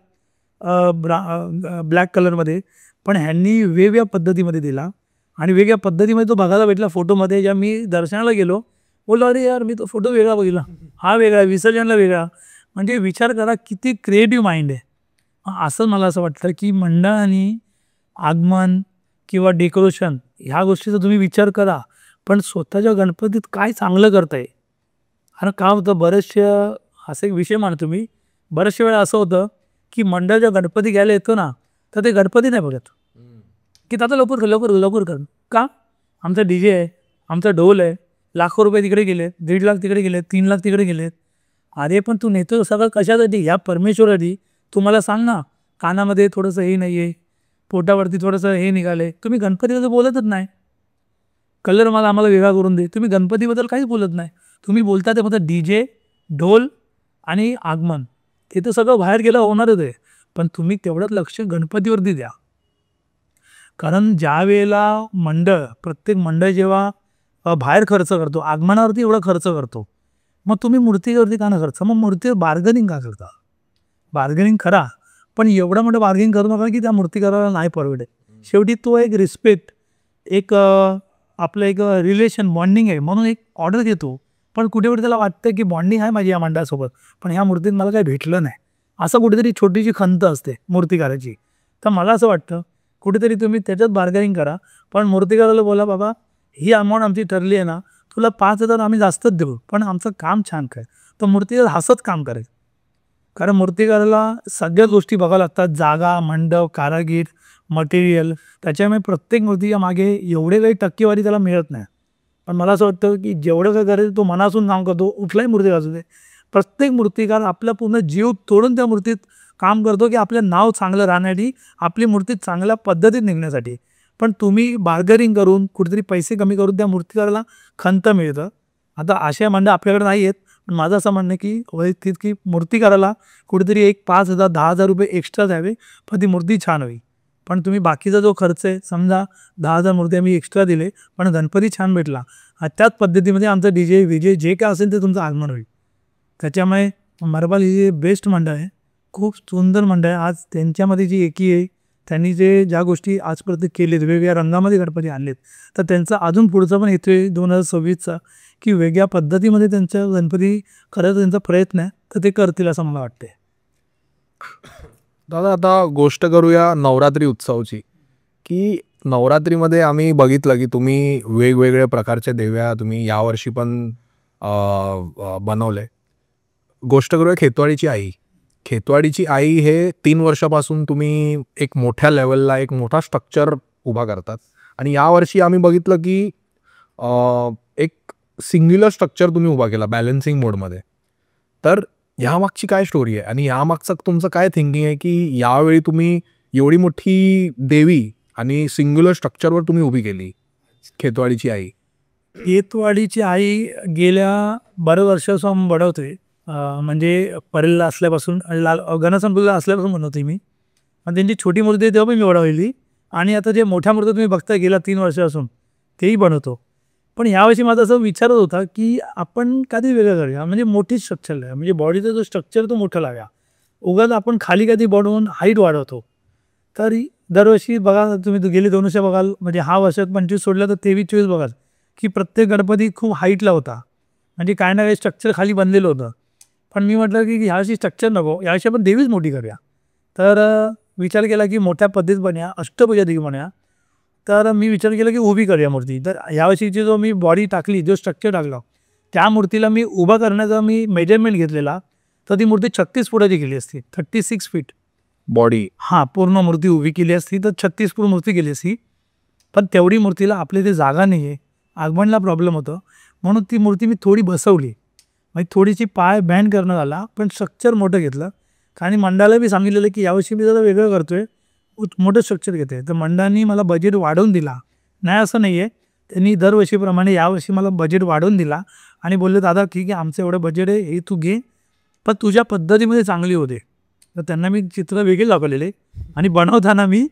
ब्लॅक कलरमध्ये, पण ह्यांनी वेगवेगळ्या पद्धतीमध्ये दिला आणि वेगळ्या पद्धतीमध्ये तो बघायला भेटला फोटोमध्ये. ज्या मी दर्शनाला गेलो, बोललो अरे यार मी तो फोटो वेगळा बघितला, हा वेगळा, विसर्जनला वेगळा. म्हणजे विचार करा किती क्रिएटिव्ह माइंड आहे. असं मला असं वाटतं की मंडळाने आगमन किंवा डेकोरेशन ह्या गोष्टीचा तुम्ही विचार करा, पण स्वतःच्या गणपतीत काय चांगलं करताय. आणि काय होतं, बरेचशा असा एक विषय मानतो मी, बऱ्याचशा वेळा असं होतं की मंडळाच्या गणपती घ्यायला येतो ना, तर ते गणपती नाही बघत की आता लवकर कर. का, आमचा DJ आहे, आमचा ढोल आहे, लाखो रुपये तिकडे गेलेत, 1.5 लाख तिकडे गेलेत, 3 लाख तिकडे गेलेत. अरे पण तू नेतो सगळं कशासाठी? ह्या परमेश्वरासाठी. तू मला सांग ना, कानामध्ये थोडंसं हे नाही आहे, पोटावरती थोडंसं हे निघाले, तुम्ही गणपतीबद्दल बोलतच नाही. कलर मला आम्हाला वेगळा करून दे, तुम्ही गणपतीबद्दल काहीच बोलत नाही. तुम्ही बोलता ते फक्त DJ, ढोल आणि आगमन, ते तर सगळं बाहेर गेलं होणारच आहे. पण तुम्ही तेवढंच लक्ष गणपतीवरती द्या. कारण ज्या वेळेला प्रत्येक मंडळ जेव्हा बाहेर खर्च करतो, आगमनावरती एवढा खर्च करतो, मग तुम्ही मूर्तीवरती का ना खर्च? मग मूर्तीवर बार्गनिंग का करता? बार्गनिंग करा, पण एवढं मोठं बार्गेनिंग करू नका की त्या मूर्तिकाराला नाही परवडेल. शेवटी तो एक रिस्पेक्ट, एक आपलं एक रिलेशन बॉन्डिंग आहे म्हणून एक ऑर्डर घेतो. पण कुठे त्याला वाटतं की बॉन्डिंग आहे माझी या मंडळासोबत, पण ह्या मूर्तीत मला काही भेटलं नाही, असं कुठेतरी छोटीशी खंत असते मूर्तिकाराची. तर मला असं वाटतं कुठेतरी तुम्ही त्याच्यात बार्गेनिंग करा, पण मूर्तिकाराला बोला, बाबा ही अमाऊंट आमची ठरली आहे ना, तुला 5,000 आम्ही जास्तच देऊ, पण आमचं काम छान काय. तर मूर्तिकार हसत काम करेल. कारण मूर्तिकाराला सगळ्या गोष्टी बघायला लागतात, जागा, मंडप, कारागीर, मटेरियल. त्याच्यामुळे प्रत्येक मूर्तीच्या मागे एवढे काही टक्केवारी त्याला मिळत नाही. पण मला असं वाटतं की जेवढं काय करेल तो मनासून काम करतो. कुठलाही मूर्तिकार असू दे, प्रत्येक मूर्तिकार आपला पूर्ण जीव तोडून त्या मूर्तीत काम करतो की आपलं नाव चांगलं राहण्यासाठी, आपली मूर्ती चांगल्या पद्धतीत निघण्यासाठी. पण तुम्ही बार्गेनिंग करून कुठेतरी पैसे कमी करून त्या मूर्तिकाराला खंत मिळतं. आता अशा मंडळ आपल्याकडे नाही आहेत, पण माझं असं म्हणणं की वैयक्तिक की मूर्तिकाराला कुठेतरी एक 5,000 10,000 रुपये एक्स्ट्रा द्यावे, पण ती मूर्ती छान होईल. पण तुम्ही बाकीचा जो खर्च आहे, समजा 10,000 मूर्ती आम्ही एक्स्ट्रा दिले, पण गणपती छान भेटला, त्याच पद्धतीमध्ये आमचं DJ विजय जे काय असेल ते तुमचं आगमन होईल. त्याच्यामुळे मरबाल ही बेस्ट मंडळ आहे, खूप सुंदर मंडळ आहे. आज त्यांच्यामध्ये जी एकी आहे, त्यांनी जे ज्या गोष्टी आजपर्यंत केलेत, वेगवेगळ्या रंगामध्ये गणपती आणलेत, तर त्यांचा अजून पुढचा पण येतो आहे 2026चा, की वेगळ्या पद्धतीमध्ये त्यांच्या गणपती करायचा त्यांचा प्रयत्न आहे, तर ते करतील असं मला वाटते.
दादा आता गोष्ट करूया नवरात्री उत्सवाची, की नवरात्रीमध्ये आम्ही बघितलं की तुम्ही वेगवेगळ्या प्रकारच्या देव्या तुम्ही यावर्षी पण बनवले. गोष्ट करूया खेतवाडीची आई. खेतवाडीची आई हे 3 वर्षापासून तुम्ही एक मोठ्या लेवलला एक मोठा स्ट्रक्चर उभा करतात, आणि यावर्षी आम्ही बघितलं की एक सिंग्युलर स्ट्रक्चर तुम्ही उभा केला बॅलन्सिंग मोडमध्ये. तर ह्यामागची काय स्टोरी आहे आणि ह्यामागचं तुमचं काय थिंकिंग आहे की यावेळी तुम्ही एवढी मोठी देवी आणि सिंग्युलर स्ट्रक्चरवर तुम्ही उभी केली खेतवाडीची आई?
खेतवाडीची आई गेल्या बऱ्याच वर्षापासून बनवतोय. म्हणजे परेलला असल्यापासून गणसंकुलला असल्यापासून बनवते मी. आणि त्यांची छोटी मूर्ती आहे तेव्हा पण मी बनवलेली, आणि आता जे मोठ्या मूर्ती तुम्ही बघताय गेल्या 3 वर्षापासून तेही बनवतो. पण यावर्षी माझा असं विचारत होता की आपण कधी वेगळं करूया, म्हणजे मोठी स्ट्रक्चर लावूया, म्हणजे बॉडीचा जो स्ट्रक्चर तो मोठा लावूया. उगाच आपण खाली कधी बनवून हाईट वाढवतो. तर दरवर्षी बघा तुम्ही गेली 2 वर्ष बघाल, म्हणजे हा वर्षात 25 सोडलं तर 23-24 बघाल की प्रत्येक गणपती खूप हाईटला होता, म्हणजे काय ना काही स्ट्रक्चर खाली बनलेलं होतं. पण मी म्हटलं की ह्यावर्षी स्ट्रक्चर नको, यावर्षी आपण देवीच मोठी करूया. तर विचार केला की मोठ्या पद्धतीत बनूया, अष्टभुजा देवी बनूया. तर मी विचार केला की उभी करूया मूर्ती. तर यावर्षीची जो मी बॉडी टाकली, जो स्ट्रक्चर टाकला, त्या मूर्तीला मी उभा करण्याचा मी मेजरमेंट घेतलेला, तर ती मूर्ती 36 फुटाची केली असती, 36 फीट
बॉडी.
हां, पूर्ण मूर्ती उभी केली असती तर 36 फूट मूर्ती केली असती. पण तेवढी मूर्तीला आपल्या इथे जागा नाही आहे, आगमनला प्रॉब्लेम होतं, म्हणून ती मूर्ती मी थोडी बसवली. म्हणजे थोडीशी पाय बँड करण्यात आला, पण स्ट्रक्चर मोठं घेतलं. आणि मंडळाला बी सांगितलेलं की यावर्षी मी जरा वेगळं करतोय, मोठं स्ट्रक्चर घेते. तर मंडळांनी मला बजेट वाढवून दिला, नाही असं नाही आहे, त्यांनी दरवर्षीप्रमाणे यावर्षी मला बजेट वाढवून दिला आणि बोलले, दादा ठीक आहे, आमचं एवढं बजेट आहे, हे तू घे, पण तुझ्या पद्धतीमध्ये चांगली होते. तर त्यांना मी चित्र वेगळे दाखवलेले आणि बनवताना मी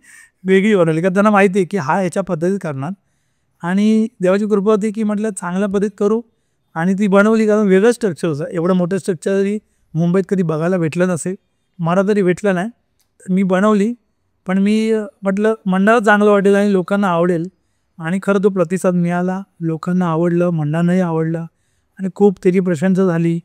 वेगळी बनवली, कारण त्यांना माहिती आहे की हा ह्याच्या पद्धतीत करणार. आणि देवाची कृपा होती की म्हटलं चांगल्या पद्धतीत करू, आणि ती बनवली. कारण वेगळं स्ट्रक्चर होतं, एवढं मोठं स्ट्रक्चर तरी मुंबईत कधी बघायला भेटलं नसेल, मला तरी भेटलं नाही. तर मी बनवली, पण मी म्हटलं मंडळाला चांगलं वाटेल आणि लोकांना आवडेल, आणि खरं तो प्रतिसाद मिळाला, लोकांना आवडलं, मंडळांनाही आवडलं, आणि खूप त्याची प्रशंसा झाली,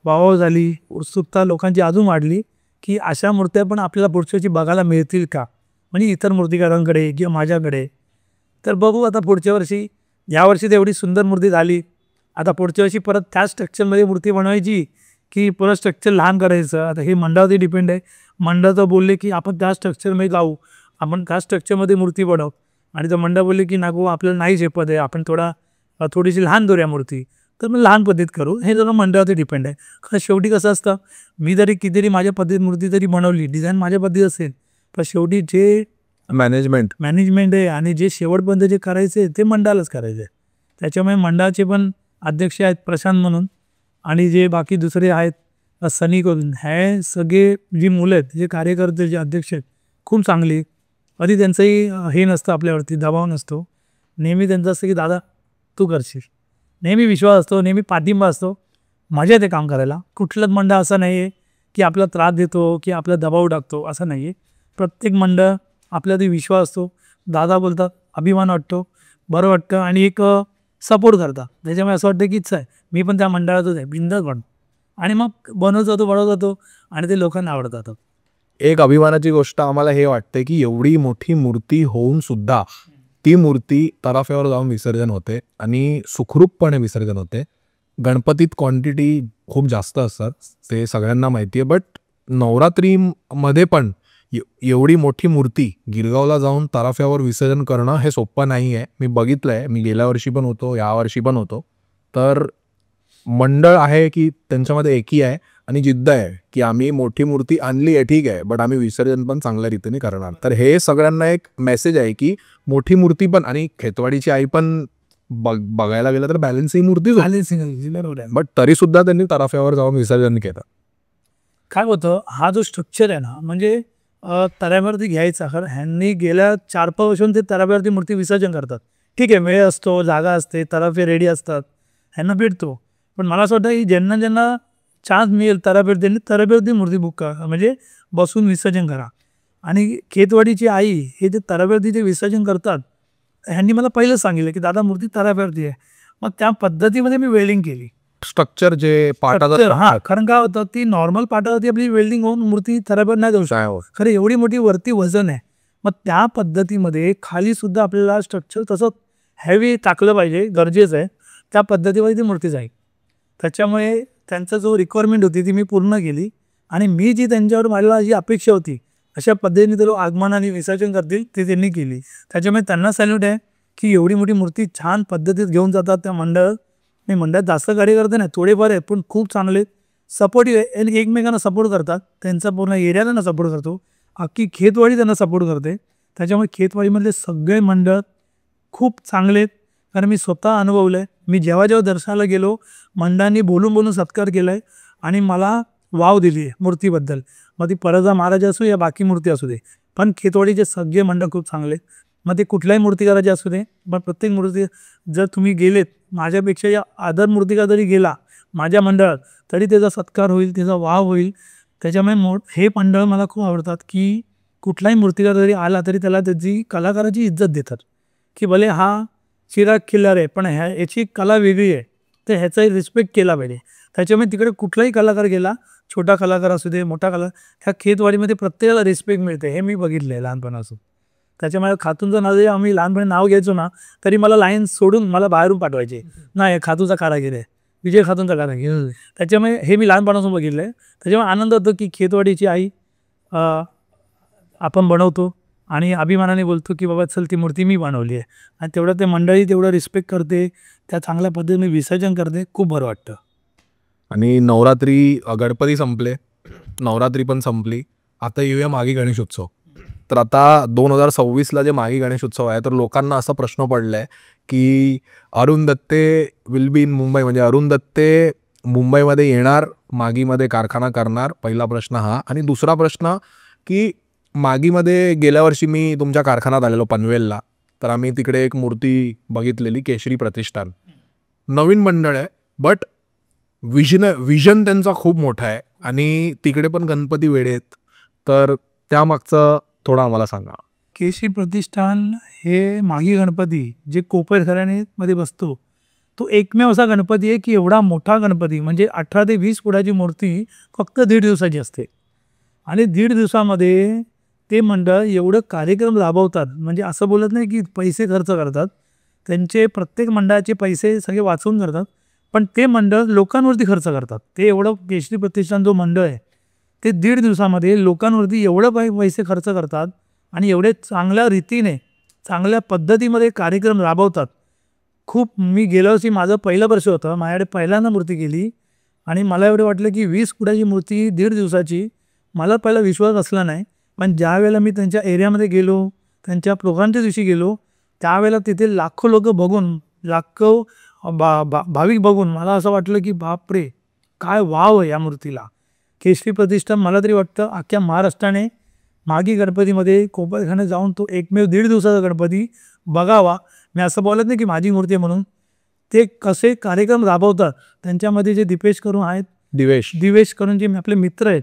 वाव झाली, उत्सुकता लोकांची अजून वाढली की अशा मूर्त्या पण आपल्याला पुढच्या वर्षी बघायला मिळतील का, म्हणजे इतर मूर्तिकारांकडे किंवा माझ्याकडे. तर बघू आता पुढच्या वर्षी. यावर्षी तर एवढी सुंदर मूर्ती झाली, आता पुढच्या वर्षी परत त्याच स्ट्रक्चरमध्ये मूर्ती बनवायची की परत स्ट्रक्चर लहान करायचं, आता हे मंडळावरती डिपेंड आहे. मंडळाचं बोलले की आपण त्या स्ट्रक्चरमध्ये जाऊ, आपण त्या स्ट्रक्चरमध्ये मूर्ती बनवू, आणि तर मंडळ बोलले की नको, आपल्याला नाही झेपत आहे, आपण थोडीशी लहान धरूया मूर्ती. तर मग लहान पद्धतीत करू, हे जरा मंडळावरती डिपेंड आहे. कारण शेवटी कसं असतं, मी जरी कितीतरी माझ्या पद्धतीत मूर्ती जरी बनवली, डिझाईन माझ्या पद्धती असेल, पण शेवटी जे मॅनेजमेंट आहे आणि जे शेवटपर्यंत जे करायचे ते मंडळालाच करायचं आहे. त्याच्यामुळे मंडळाचे पण अध्यक्ष आहेत प्रशांत म्हणून, आणि जे बाकी दुसरे आहेत सनी करून, हे सगळे जी मुलं आहेत, जे कार्यकर्ते, जे अध्यक्ष आहेत, खूप चांगली. कधी त्यांचंही हे नसतं, आपल्यावरती दबाव नसतो. नेहमी त्यांचं असतं की दादा तू करशील, नेहमी विश्वास असतो, नेहमी पाठिंबा असतो. मजा येते काम करायला. कुठलंच मंडळ असं नाही आहे की आपला त्रास देतो की आपला दबाव टाकतो, असं नाही आहे. प्रत्येक मंडळ आपल्यावरती विश्वास असतो. दादा बोलतात, अभिमान वाटतो, बरं वाटतं आणि एक सपोर्ट करतात. त्याच्यामुळे असं वाटतं कीच आहे मी पण त्या मंडळातच आहे, बिंदास बनतो आणि मग बनवत जातो आणि ते लोकांना आवडत जातं.
एक अभिमानाची गोष्ट आम्हाला हे वाटते की एवढी मोठी मूर्ती होऊन सुद्धा ती मूर्ती तराफ्यावर जाऊन विसर्जन होते आणि सुखरूपपणे विसर्जन होते. गणपतीत क्वांटिटी खूप जास्त असतात, ते सगळ्यांना माहिती आहे. बट नवरात्रीमध्ये पण एवढी मोठी मूर्ती गिरगावला जाऊन तराफ्यावर विसर्जन करणं हे सोपं नाही आहे. मी बघितलं आहे, मी गेल्या वर्षी पण होतो, यावर्षी पण होतो. तर मंडळ आहे की त्यांच्यामध्ये एकी आहे आणि जिद्द आहे की आम्ही मोठी मूर्ती आणली आहे ठीक आहे, बट आम्ही विसर्जन पण चांगल्या रीतीने करणार. तर हे सगळ्यांना एक मेसेज आहे की मोठी मूर्ती पण, आणि खेतवाडीची आई पण बघायला गेलं तर बॅलन्सिंग मूर्ती बट तरी सुद्धा त्यांनी तराफ्यावर जाऊन विसर्जन केलं.
काय होतं, हा जो स्ट्रक्चर आहे ना, म्हणजे तराफ्यावरती घ्यायचा, कारण ह्यांनी गेल्या 4-5 वर्षांनी ते तराफ्यावरती मूर्ती विसर्जन करतात. ठीक आहे, वेळ असतो, जागा असते, तराफे रेडी असतात, ह्यांना भेटतो. पण मला असं वाटतं की ज्यांना चान्स मिळेल तराफ्यावर, त्यांनी तराफ्यावरती मूर्ती बुक करा, म्हणजे बसून विसर्जन करा. आणि खेतवाडीची आई हे जे तराफ्यावरती जे विसर्जन करतात, ह्यांनी मला पहिलंच सांगितलं की दादा मूर्ती तराफ्यावरती आहे. मग त्या पद्धतीमध्ये मी वेल्डिंग केली.
स्ट्रक्चर जे पाटाचं,
हां, कारण काय होतं, ती नॉर्मल पाटावरती आपली वेल्डिंग होऊन मूर्ती तराफ्यावर नाही जाऊ शकत. खरं एवढी मोठी वरती वजन आहे, मग त्या पद्धतीमध्ये खाली सुद्धा आपल्याला स्ट्रक्चर तसं हेवी टाकलं पाहिजे, गरजेचं आहे. त्या पद्धतीमध्ये ती मूर्ती जाईल. त्याच्यामुळे त्यांचा जो रिक्वायरमेंट होती ती मी पूर्ण केली आणि मी जी त्यांच्यावर मला जी अपेक्षा होती अशा पद्धतीने ते लोक आगमन आणि विसर्जन करतील ते त्यांनी केली. त्याच्यामुळे त्यांना सॅल्यूट आहे की एवढी मोठी मूर्ती छान पद्धतीत घेऊन जातात त्या मंडळात जास्त कार्यकर्ते नाही, थोडेफार आहेत, पण खूप चांगले सपोर्टिव्ह आहे आणि एकमेकांना सपोर्ट करतात. त्यांचा पूर्ण एरिया त्यांना सपोर्ट करतो, अख्खी खेतवाडी त्यांना सपोर्ट करते. त्याच्यामुळे खेतवाडीमधले सगळे मंडळ खूप चांगले आहेत, कारण मी स्वतः अनुभवलं आहे. मी जेव्हा दर्शनाला गेलो, मंडळांनी बोलून सत्कार केला आहे आणि मला वाव दिली आहे मूर्तीबद्दल. मग ती परजा महाराज असू या बाकी मूर्ती असू दे, पण खेतवाडीचे सगळे मंडळ खूप चांगले आहेत. मग ते कुठल्याही मूर्तिकाराचे असू दे, पण प्रत्येक मूर्ती जर तुम्ही गेलेत, माझ्यापेक्षा या आदर मूर्तिकार जरी गेला माझ्या मंडळात, तरी त्याचा सत्कार होईल, त्याचा वाव होईल. त्याच्यामुळे हे मंडळ मला खूप आवडतात की कुठलाही मूर्तिकार जरी आला तरी त्याला त्याची कलाकाराची इज्जत देतात, की भले हा चिराग किल्लार आहे पण याची कला वेगळी आहे, तर ह्याचाही रिस्पेक्ट केला पाहिजे. त्याच्यामुळे तिकडे कुठलाही कलाकार गेला, छोटा कलाकार असू दे, मोठा कलाकार, ह्या खेतवाडीमध्ये प्रत्येकाला रिस्पेक्ट मिळते. हे मी बघितलं आहे लहानपणापासून. त्याच्यामुळे खातूंचं नाव, आम्ही लहानपणी नाव घ्यायचो ना, तरी मला लाईन सोडून मला बाहेरून पाठवायचे, नाही खातूचा कारागीर आहे, विजय खातूंचा कारागीर. त्याच्यामुळे हे मी लहानपणापासून बघितलं आहे. त्याच्यामुळे आनंद होतो की खेतवाडीची आई आपण बनवतो आणि अभिमानाने बोलतो की बाबा चल ती मूर्ती मी बनवली आहे, आणि तेवढं ते मंडळी तेवढं रिस्पेक्ट करते, त्या चांगल्या पद्धतीने विसर्जन करते, खूप बरं वाटतं.
आणि नवरात्री, गणपती संपले, नवरात्री पण संपली, आता येऊया मागी गणेशोत्सव. तर आता 2026ला जे मागी गणेशोत्सव आहे, तर लोकांना असा प्रश्न पडलाय की अरुण दत्ते विल बी इन मुंबई, म्हणजे अरुण दत्ते मुंबईमध्ये येणार, मागीमध्ये कारखाना करणार, पहिला प्रश्न हा. आणि दुसरा प्रश्न की मागीमध्ये गेल्या वर्षी मी तुमच्या कारखान्यात आलेलो पनवेलला, तर आम्ही तिकडे एक मूर्ती बघितलेली, केशरी प्रतिष्ठान, नवीन मंडळ आहे, बट विजन त्यांचा खूप मोठा आहे आणि तिकडे पण गणपती वेडे आहेत. तर त्यामागचं थोडं आम्हाला सांगा.
केशरी प्रतिष्ठान हे मागी गणपती जे कोपर घराण्यामध्ये बसतो, तो एकमेव असा गणपती आहे की एवढा मोठा गणपती, म्हणजे 18 ते 20 फुटाची मूर्ती फक्त 1.5 दिवसाची असते. आणि 1.5 दिवसामध्ये ते मंडळ एवढं कार्यक्रम राबवतात, म्हणजे असं बोलत नाही की पैसे खर्च करतात, त्यांचे प्रत्येक मंडळाचे पैसे सगळे वाचवून करतात, पण ते मंडळ लोकांवरती खर्च करतात. ते एवढं केशरी प्रतिष्ठान जो मंडळ आहे ते 1.5 दिवसामध्ये लोकांवरती एवढं पैसे खर्च करतात आणि एवढे चांगल्या रीतीने चांगल्या पद्धतीमध्ये कार्यक्रम राबवतात. खूप मी गेल्या वर्षी माझं पहिलं वर्ष होतं, माझ्याकडे पहिल्यांदा मूर्ती केली आणि मला एवढं वाटलं की 20 फुटाची मूर्ती 1.5 दिवसाची, मला पहिला विश्वास असला नाही. पण ज्या वेळेला मी त्यांच्या एरियामध्ये गेलो, त्यांच्या प्रोग्रामच्या दिवशी गेलो, त्यावेळेला तिथे लाखो लोकं बघून, लाखो भाविक बघून मला असं वाटलं की बापरे, काय वाव आहे या मूर्तीला. केशरी प्रतिष्ठान मला तरी वाटतं अख्ख्या महाराष्ट्राने मागी गणपतीमध्ये कोपरखाने जाऊन तो एकमेव 1.5 दिवसाचा गणपती बघावा. मी असं बोलत नाही की माझी मूर्ती आहे म्हणून. ते कसे कार्यक्रम राबवतात, त्यांच्यामध्ये जे दिपेश करून आहेत, दिवेश करून जे आपले मित्र आहेत,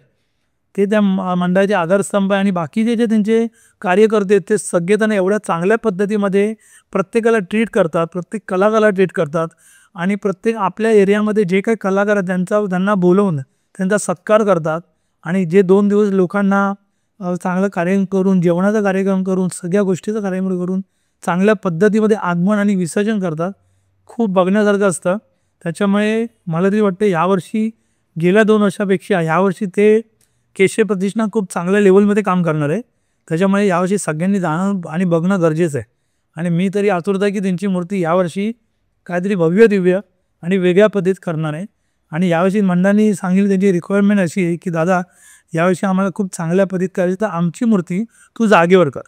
ते त्या मंडळाचे आधारस्तंभ आहे आणि बाकीचे जे त्यांचे कार्यकर्ते आहेत ते सगळे त्यांना एवढ्या चांगल्या पद्धतीमध्ये प्रत्येकाला ट्रीट करतात, प्रत्येक कलाकाराला ट्रीट करतात आणि प्रत्येक आपल्या एरियामध्ये जे काही कलाकार आहेत त्यांना बोलवून त्यांचा सत्कार करतात आणि जे 2 दिवस लोकांना चांगलं कार्यक्रम करून, जेवणाचा कार्यक्रम करून, सगळ्या गोष्टीचा कार्यक्रम करून चांगल्या पद्धतीमध्ये आगमन आणि विसर्जन करतात. खूप बघण्यासारखं असतं. त्याच्यामुळे मला तरी वाटतं यावर्षी गेल्या 2 वर्षापेक्षा यावर्षी ते केशरी प्रतिष्ठान खूप चांगल्या लेवलमध्ये काम करणार आहे. त्याच्यामुळे यावर्षी सगळ्यांनी जाणं आणि बघणं गरजेचं आहे आणि मी तरी आतुरता आहे की त्यांची मूर्ती यावर्षी काहीतरी भव्य दिव्य आणि वेगळ्या पद्धतीत करणार आहे. आणि यावर्षी मंडळांनी सांगितलं त्यांची रिक्वायरमेंट अशी आहे की दादा यावर्षी आम्हाला खूप चांगल्या पद्धतीत करायची, तर आमची मूर्ती तू जागेवर कर.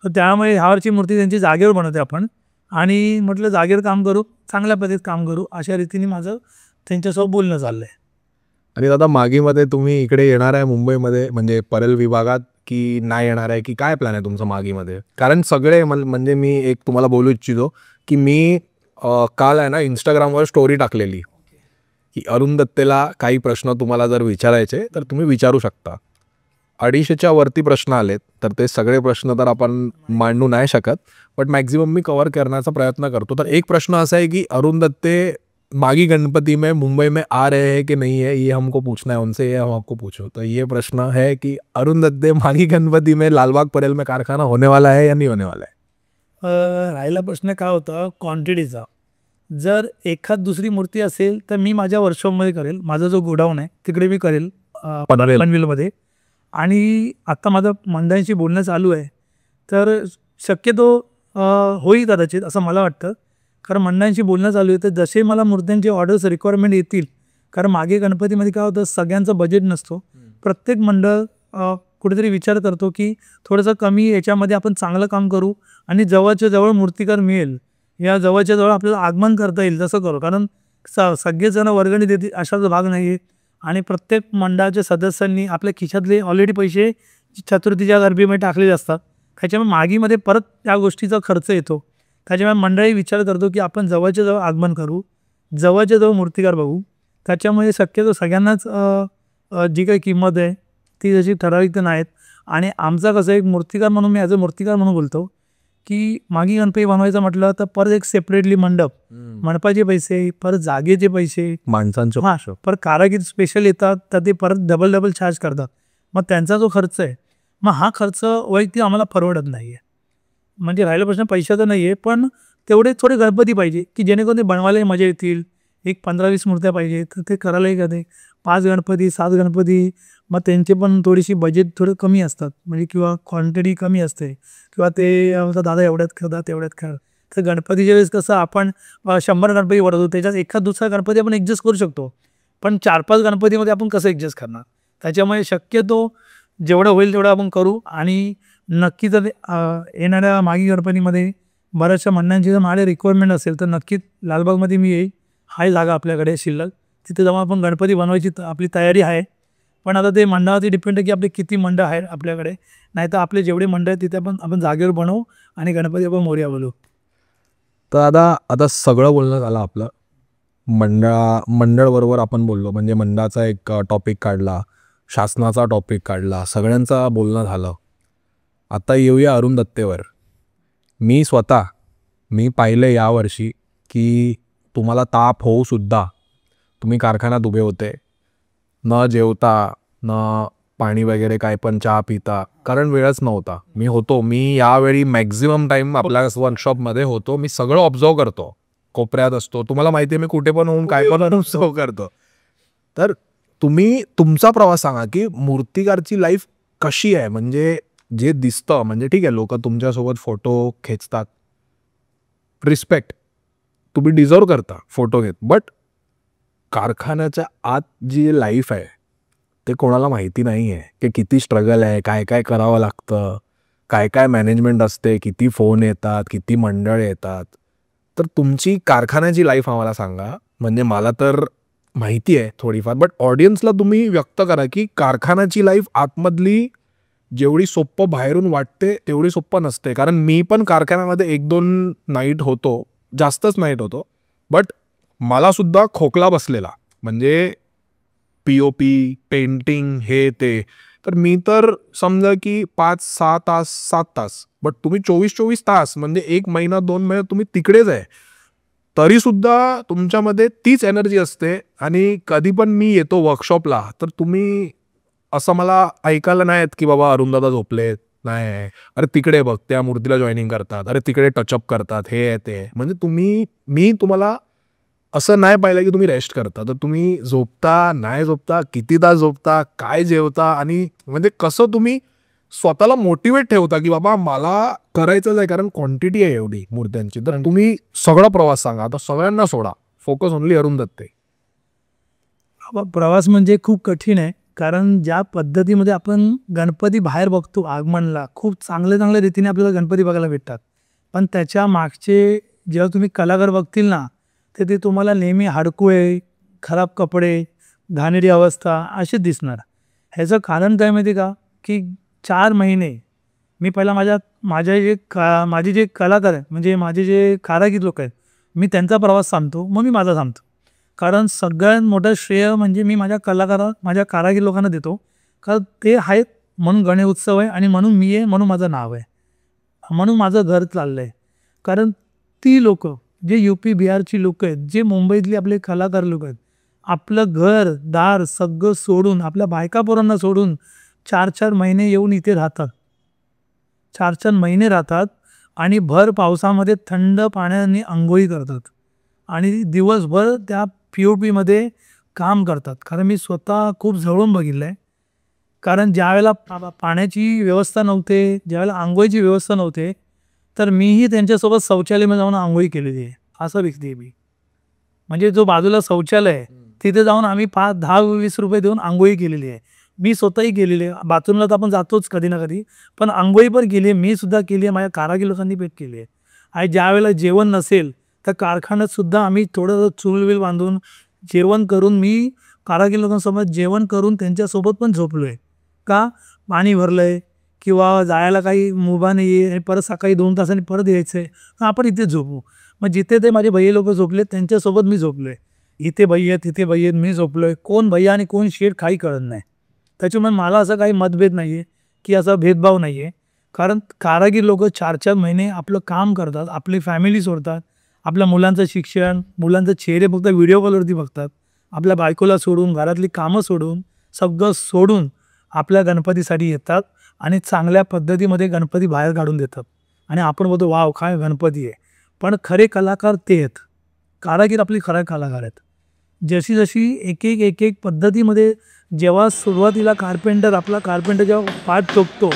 तर त्यामुळे ह्यावरची मूर्ती त्यांची जागेवर बनवते आपण आणि म्हटलं जागेवर काम करू, चांगल्या पद्धतीत काम करू, अशा रीतीने माझं त्यांच्यासोबत बोलणं चाललं आहे.
आणि दादा मागीमध्ये तुम्ही इकडे येणार आहे मुंबईमध्ये, म्हणजे परेल विभागात, की नाही येणार आहे, की काय प्लॅन आहे तुमचं मागीमध्ये? कारण सगळे म्हणजे मी एक तुम्हाला बोलू इच्छितो की मी काल आहे ना इंस्टाग्रामवर स्टोरी टाकलेली की अरुण दत्तेला काही प्रश्न तुम्हाला जर विचारायचे तर तुम्ही विचारू शकता. 250च्या वरती प्रश्न आलेत, तर ते सगळे प्रश्न तर आपण मांडू नाही शकत, बट मॅक्झिमम मी कव्हर करण्याचा प्रयत्न करतो. तर एक प्रश्न असा है कि अरुण दत्ते मागी गणपति में मुंबई में आ रहे हैं कि नहीं है, ये हमको पूछना है उनसे, ये हम आपको पूछो. तो ये प्रश्न है कि अरुण दत्ते मागी गणपति में लालबाग परेल में कारखाना होने वाला है या नहीं होने वाला है?
राहिला प्रश्न काय होता क्वांटिटीचा. जर एखाद दुसरी मूर्ती असेल तर मी माझ्या वर्कशॉपमध्ये करेल, माझा जो गोडाऊन आहे तिकडे मी करेल पनवेलमध्ये. आणि आत्ता माझं मंडळांशी बोलणं चालू आहे, तर शक्यतो होईल कदाचित असं मला वाटतं. कारण मंडळांशी बोलणं चालू आहे, तर जसे मला मूर्त्यांचे ऑर्डर्स रिक्वायरमेंट येतील, कारण मागे गणपतीमध्ये काय होतं सगळ्यांचं बजेट नसतो. प्रत्येक मंडळ कुठेतरी विचार करतो की थोडंसं कमी याच्यामध्ये आपण चांगलं काम करू आणि जवळच्या जवळ मूर्तिकार मिळेल, या जवळच्या जवळ आपल्याला आगमन करता येईल तसं करू. कारण सगळेजण वर्गणी देतील अशाच भाग नाही आहे आणि प्रत्येक मंडळाच्या सदस्यांनी आपल्या खिशातले ऑलरेडी पैसे चतुर्थीच्या गरबीमध्ये टाकलेले असतात. त्याच्यामुळे मागीमध्ये परत त्या गोष्टीचा खर्च येतो. त्याच्यामुळे मंडळी विचार करतो की आपण जवळच्या जवळ आगमन करू, जवळच्या जवळ मूर्तिकार बघू. त्याच्यामुळे शक्यतो सगळ्यांनाच जी काही किंमत आहे ती जशी ठराविक नाहीत. आणि आमचा कसं एक मूर्तिकार म्हणून मी ॲज अ मूर्तिकार म्हणून बोलतो की मागी गणपती बनवायचं म्हटलं तर परत एक सेपरेटली मंडप, मंडपाचे पैसे, परत जागेचे पैसे,
माणसांचं
परत कारागीर स्पेशल येतात तर ते परत डबल चार्ज करतात. मग त्यांचा जो खर्च आहे, मग हा खर्च वैयक्तिक आम्हाला परवडत नाही आहे. म्हणजे राहिला प्रश्न पैशाचा नाही आहे, पण तेवढे थोडे गणपती पाहिजे की जेणेकरून ते बनवायलाही मजा येतील. एक 15-20 मूर्त्या पाहिजे तर ते करायलाही कधी 5 गणपती 7 गणपती, मग त्यांचे पण थोडीशी बजेट थोडं कमी असतात, म्हणजे किंवा क्वांटिटी कमी असते किंवा ते दादा एवढ्यात करा तेवढ्यात करा. तर गणपतीच्या वेळेस कसं आपण 100 गणपती वाढवतो, त्याच्यात एखाद दुसरा गणपती आपण ॲडजस्ट करू शकतो, पण 4-5 गणपतीमध्ये आपण कसं ॲडजस्ट करणार. त्याच्यामुळे शक्यतो जेवढं होईल तेवढं आपण करू. आणि नक्की जर येणाऱ्या मागी गणपतीमध्ये बऱ्याचशा मंडळांची जर माझ्या रिक्वायरमेंट असेल तर नक्कीच लालबागमध्ये मी येईल. हाय जागा आपल्याकडे शिल्लक, तिथे जाऊन आपण गणपती बनवायची आपली तयारी आहे. पण आता ते मंडळावरती डिपेंड आहे की आपले किती मंडळ आहेत आपल्याकडे, नाही तर आपले जेवढे मंडळ आहेत तिथे आपण जागेवर बनवू आणि गणपती आपण मोरया बोलू.
तर आता सगळं बोलणं झालं आपलं. मंडळ बरोबर आपण बोललो, म्हणजे मंडळाचा एक टॉपिक काढला, शासनाचा टॉपिक काढला, सगळ्यांचा बोलणं झालं. आता येऊया अरुण दत्तेवर. मी पाहिलं यावर्षी की तुम्हाला ताप होऊ सुद्धा तुम्ही कारखान्यात उभे होते, न जेवता न पाणी वगैरे काय, पण चहा पिता, कारण वेळच नव्हता. मी यावेळी मॅक्झिमम टाईम आपल्या वर्कशॉपमध्ये होतो. मी सगळं ऑब्झर्व करतो, कोपऱ्यात असतो. तुम्हाला माहिती आहे मी कुठे पण होऊन काय पण ऑब्झर्व करतो. तर तुम्ही तुमचा प्रवास सांगा की मूर्तिकारची लाईफ कशी आहे. म्हणजे जे दिसतं, म्हणजे ठीक आहे लोक तुमच्यासोबत फोटो खेचतात, रिस्पेक्ट, तुम्ही डिझर्व करता फोटो घेत, बट कारखान्याच्या आत जी लाईफ आहे ते कोणाला माहिती नाही आहे की किती स्ट्रगल आहे, काय काय करावं लागतं, काय काय मॅनेजमेंट असते, किती फोन येतात, किती मंडळ येतात. तर तुमची कारखान्याची लाईफ आम्हाला सांगा. म्हणजे मला तर माहिती आहे थोडीफार, बट ऑडियन्सला तुम्ही व्यक्त करा की कारखान्याची लाईफ आतमधली जेवढी सोप्पं बाहेरून वाटते तेवढी सोप्पं नसते. कारण मी पण कारखान्यामध्ये 1-2 नाईट होतो, जास्तच नाईट होतो, बट मला सुद्धा खोकला बसलेला. म्हणजे POP, पेंटिंग, हे ते. तर मी तर समजा की 5-6 तास, 7 तास, बट तुम्ही 24-24 तास, म्हणजे 1 महिना 2 महिने तुम्ही तिकडेच आहे. तरी सुद्धा तुमच्यामध्ये तीच एनर्जी असते. आणि कधी पण मी येतो वर्कशॉपला तर तुम्ही असं मला ऐकायला नाही येत की बाबा अरुणदादा झोपलेत, नाही, अरे तिकडे बघ त्या मूर्तीला जॉईनिंग करतात, अरे तिकडे टचअप करतात, हे आहे ते. म्हणजे मी तुम्हाला असं नाही पाहिलं की तुम्ही रेस्ट करता. तर तुम्ही झोपता, नाही झोपता, किती तास झोपता, काय जेवता, आणि म्हणजे कसं तुम्ही स्वतःला मोटिवेट ठेवता की बाबा मला करायचंच आहे. कारण क्वांटिटी आहे एवढी मूर्त्यांची. तर तुम्ही सगळा प्रवास सांगा. आता सगळ्यांना सोडा, फोकस ओनली अरुण दत्ते.
प्रवास म्हणजे खूप कठीण आहे. कारण ज्या पद्धतीमध्ये आपण गणपती बाहेर बघतो आगमनला, खूप चांगल्या रीतीने आपल्याला गणपती बघायला भेटतात, पण त्याच्या मागचे जेव्हा तुम्ही कलाकार बघतील ना, तर ते तुम्हाला नेहमी हडकुळे, खराब कपडे, घाणेरडी अवस्था असे दिसणार. ह्याचं कारण काय माहिती का, की 4 महिने मी पहिला माझे जे कलाकार आहेत, म्हणजे माझे जे कारागीर लोक आहेत, मी त्यांचा प्रवास सांगतो, मग मी माझा सांगतो. कारण सगळ्यात मोठं श्रेय म्हणजे मी माझ्या कारागीर लोकांना देतो. कारण ते आहेत म्हणून गणेश उत्सव आहे, आणि म्हणून मी आहे, म्हणून माझं नाव आहे, म्हणून माझं घर चाललं आहे. कारण ती लोक जे UP बिहारची लोक आहेत, जे मुंबईतले आपले कलाकार लोक आहेत, आपलं घर दार सगळं सोडून, आपल्या बायका पोरांना सोडून 4-4 महिने येऊन इथे राहतात. 4-4 महिने राहतात आणि भर पावसामध्ये थंड पाण्याने आंघोळी करतात आणि दिवसभर त्या POPमध्ये काम करतात. कारण मी स्वतः खूप जवळून बघितलं आहे. कारण ज्यावेळेला पाण्याची व्यवस्था नव्हते, ज्यावेळेला आंघोळीची व्यवस्था नव्हते, तर मीही त्यांच्यासोबत शौचालयामध्ये जाऊन आंघोळी केलेली आहे. असं व्यक्ती आहे मी. म्हणजे जो बाजूला शौचालय आहे तिथे जाऊन आम्ही 10-20 रुपये देऊन आंघोळी केलेली आहे. मी स्वतःही केलेली आहे. बाथरूमला तर आपण जातोच कधी ना कधी, पण आंघोळी पण केली आहे, मी सुद्धा केली आहे, माझ्या कारागीर लोकांनी भेट केली आहे. आणि ज्यावेळेला जेवण नसेल तर कारखान्यात सुद्धा आम्ही थोडं चूल बांधून जेवण करून, मी कारागीर लोकांसोबत जेवण करून त्यांच्यासोबत पण झोपलो आहे. का, पाणी भरलं आहे किंवा जायला काही मुभा नाही आहे, परत सकाळी 2 तासांनी परत यायचं आहे, तर आपण इथेच झोपू. मग जिथे ते माझे भैया लोक झोपले त्यांच्यासोबत मी झोपलो आहे. इथे भैया तिथे भैया मी झोपलो आहे. कोण भैया आणि कोण शेठ काही कळत नाही. त्याच्यामुळे मला असं काही मतभेद नाही आहे की असा भेदभाव नाही आहे. कारण कारागीर लोक 4-4 महिने आपलं काम करतात, आपली फॅमिली सोडतात, आपल्या मुलांचं शिक्षण, मुलांचं चेहरे फक्त व्हिडिओ कॉलवरती बघतात, आपल्या बायकोला सोडून, घरातली कामं सोडून, सगळं सोडून आपल्या गणपतीसाठी येतात आणि चांगल्या पद्धतीमध्ये गणपती बाहेर काढून देतात. आणि आपण बोलतो वाव काय गणपती आहे, पण खरे कलाकार ते आहेत. कारागीर आपले खरे कलाकार आहेत. जशी जशी एक एक पद्धतीमध्ये, जेव्हा सुरुवातीला आपला कार्पेंटर जेव्हा पार्ट ठोकतो,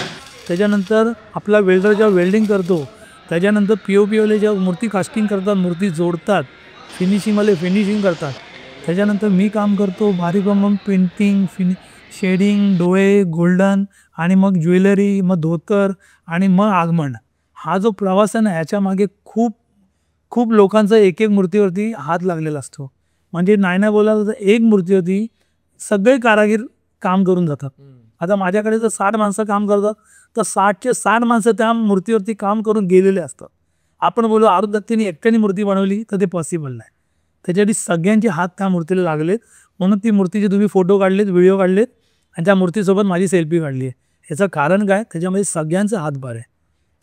त्याच्यानंतर आपला वेल्डर जेव्हा वेल्डिंग करतो, त्याच्यानंतर POPवाले जेव्हा मूर्ती कास्टिंग करतात, मूर्ती जोडतात, फिनिशिंगवाले फिनिशिंग करतात, त्याच्यानंतर मी काम करतो बारीक मग पेंटिंग, शेडिंग, डोळे गोल्डन, आणि मग ज्वेलरी, मग धोतर, आणि मग आगमन. हा जो प्रवास आहे ना, ह्याच्या मागे खूप खूप लोकांचा एक मूर्तीवरती हात लागलेला असतो. म्हणजे नाही बोलायला तर एक मूर्तीवरती सगळे कारागीर काम करून जातात. आता माझ्याकडे जर 60 माणसं काम करतात, तर 60चे 60 माणसं त्या मूर्तीवरती काम करून गेलेले असतात. आपण बोलू अरुण दत्तेने एकट्याने मूर्ती बनवली तर ते पॉसिबल नाही. त्याच्यासाठी सगळ्यांचे हात त्या मूर्तीला लागलेत. म्हणून ती मूर्तीचे तुम्ही फोटो काढलेत, व्हिडिओ काढलेत, आणि त्या मूर्तीसोबत माझी सेल्फी काढली आहे. याचं कारण काय, त्याच्यामध्ये सगळ्यांचा हातभार आहे.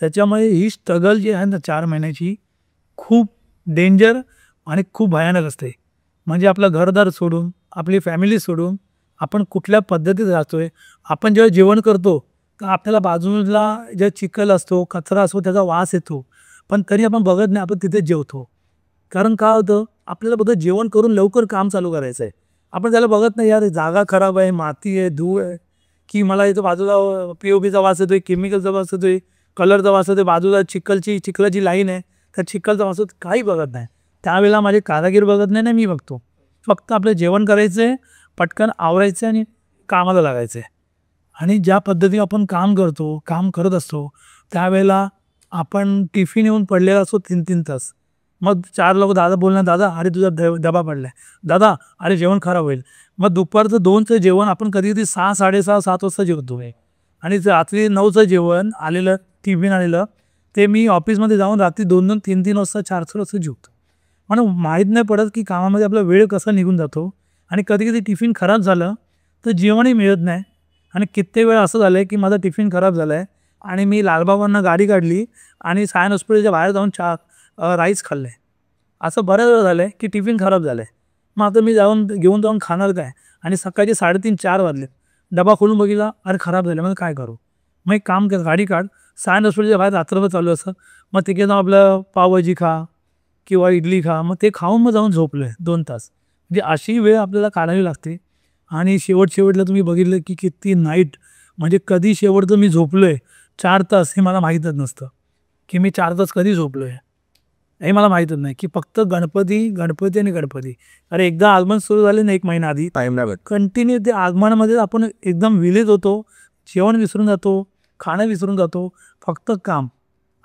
त्याच्यामुळे ही स्ट्रगल जी आहे ना 4 महिन्याची, खूप डेंजर आणि खूप भयानक असते. म्हणजे आपलं घरदार सोडून, आपली फॅमिली सोडून आपण कुठल्या पद्धतीत राहतोय. आपण जेव्हा जेवण करतो तर आपल्याला बाजूला जे चिखल असतो, कचरा असतो, त्याचा वास येतो, पण तरी आपण बघत नाही, आपण तिथे जेवतो. कारण काय होतं, आपल्याला बघत जेवण करून लवकर काम चालू करायचं आहे. आपण त्याला बघत नाही, यार जागा खराब आहे, माती आहे, धूळ आहे, की मला इथं बाजूला POPचा वास येतोय, केमिकलचा वास येतोय, कलरचा वास येतोय, बाजूला चिखलाची लाईन आहे, त्या चिखलचा वास येतो, काही बघत नाही. त्यावेळेला माझे कारागीर बघत नाही ना, मी बघतो. फक्त आपलं जेवण करायचं आहे, पटकन आवरायचं आणि कामाला लागायचं आहे. आणि ज्या पद्धतीने आपण काम करत असतो त्यावेळेला आपण टिफिन येऊन पडलेला असतो 3-3 तास. मग 4 लोक दादा बोलणार, दादा अरे तुझा डबा पडलाय, दादा अरे जेवण खराब होईल. मग दुपारचं 2चं जेवण आपण कधी कधी 6, 6:30, 7 वाजता जेवतो आहे. आणि रात्री 9चं जेवण आलेलं, टिफिन आलेलं, ते मी ऑफिसमध्ये जाऊन रात्री 2-2, 3-3 वाजता, 4-4 वाजता जेवतो. म्हणून माहीत नाही पडत की कामामध्ये आपला वेळ कसा निघून जातो. आणि कधी कधी टिफिन खराब झालं तर जेवणही मिळत नाही. आणि कित्येक वेळा असं झालं आहे की माझा टिफिन खराब झाला आहे आणि मी लालबाबांना गाडी काढली आणि सायन हॉस्पिटलच्या बाहेर जाऊन राईस खाल्लं आहे. असं बऱ्याच वेळा झालं आहे की टिफिन खराब झालं आहे. मग आता मी घेऊन जाऊन खाणार काय? आणि सकाळचे 3:30-4 वाजले, डबा खोलून बघितला, अरे खराब झालं, मग काय करू? मग एक काम कर, गाडी काढ, सायन हॉस्पिटलच्या बाहेर रात्रभर चालू असतं, मग तिकडे जाऊन आपलं पावभाजी खा किंवा इडली खा. मग ते खाऊन मग जाऊन झोपलो आहे 2 तास. म्हणजे अशी वेळ आपल्याला काढावी लागते. आणि शेवटला तुम्ही बघितलं की किती नाईट, म्हणजे कधी शेवटचं मी झोपलो आहे 4 तास हे मला माहीतच नसतं. की मी 4 तास कधी झोपलो आहे हे मला माहीतच नाही. की फक्त गणपती आणि गणपती. अरे एकदा आगमन सुरू झाले ना 1 महिना आधी,
टाइम लागत.
कंटिन्यू ते आगमनामध्ये आपण एकदम विलीन होतो, जेवण विसरून जातो, खाणं विसरून जातो, फक्त काम.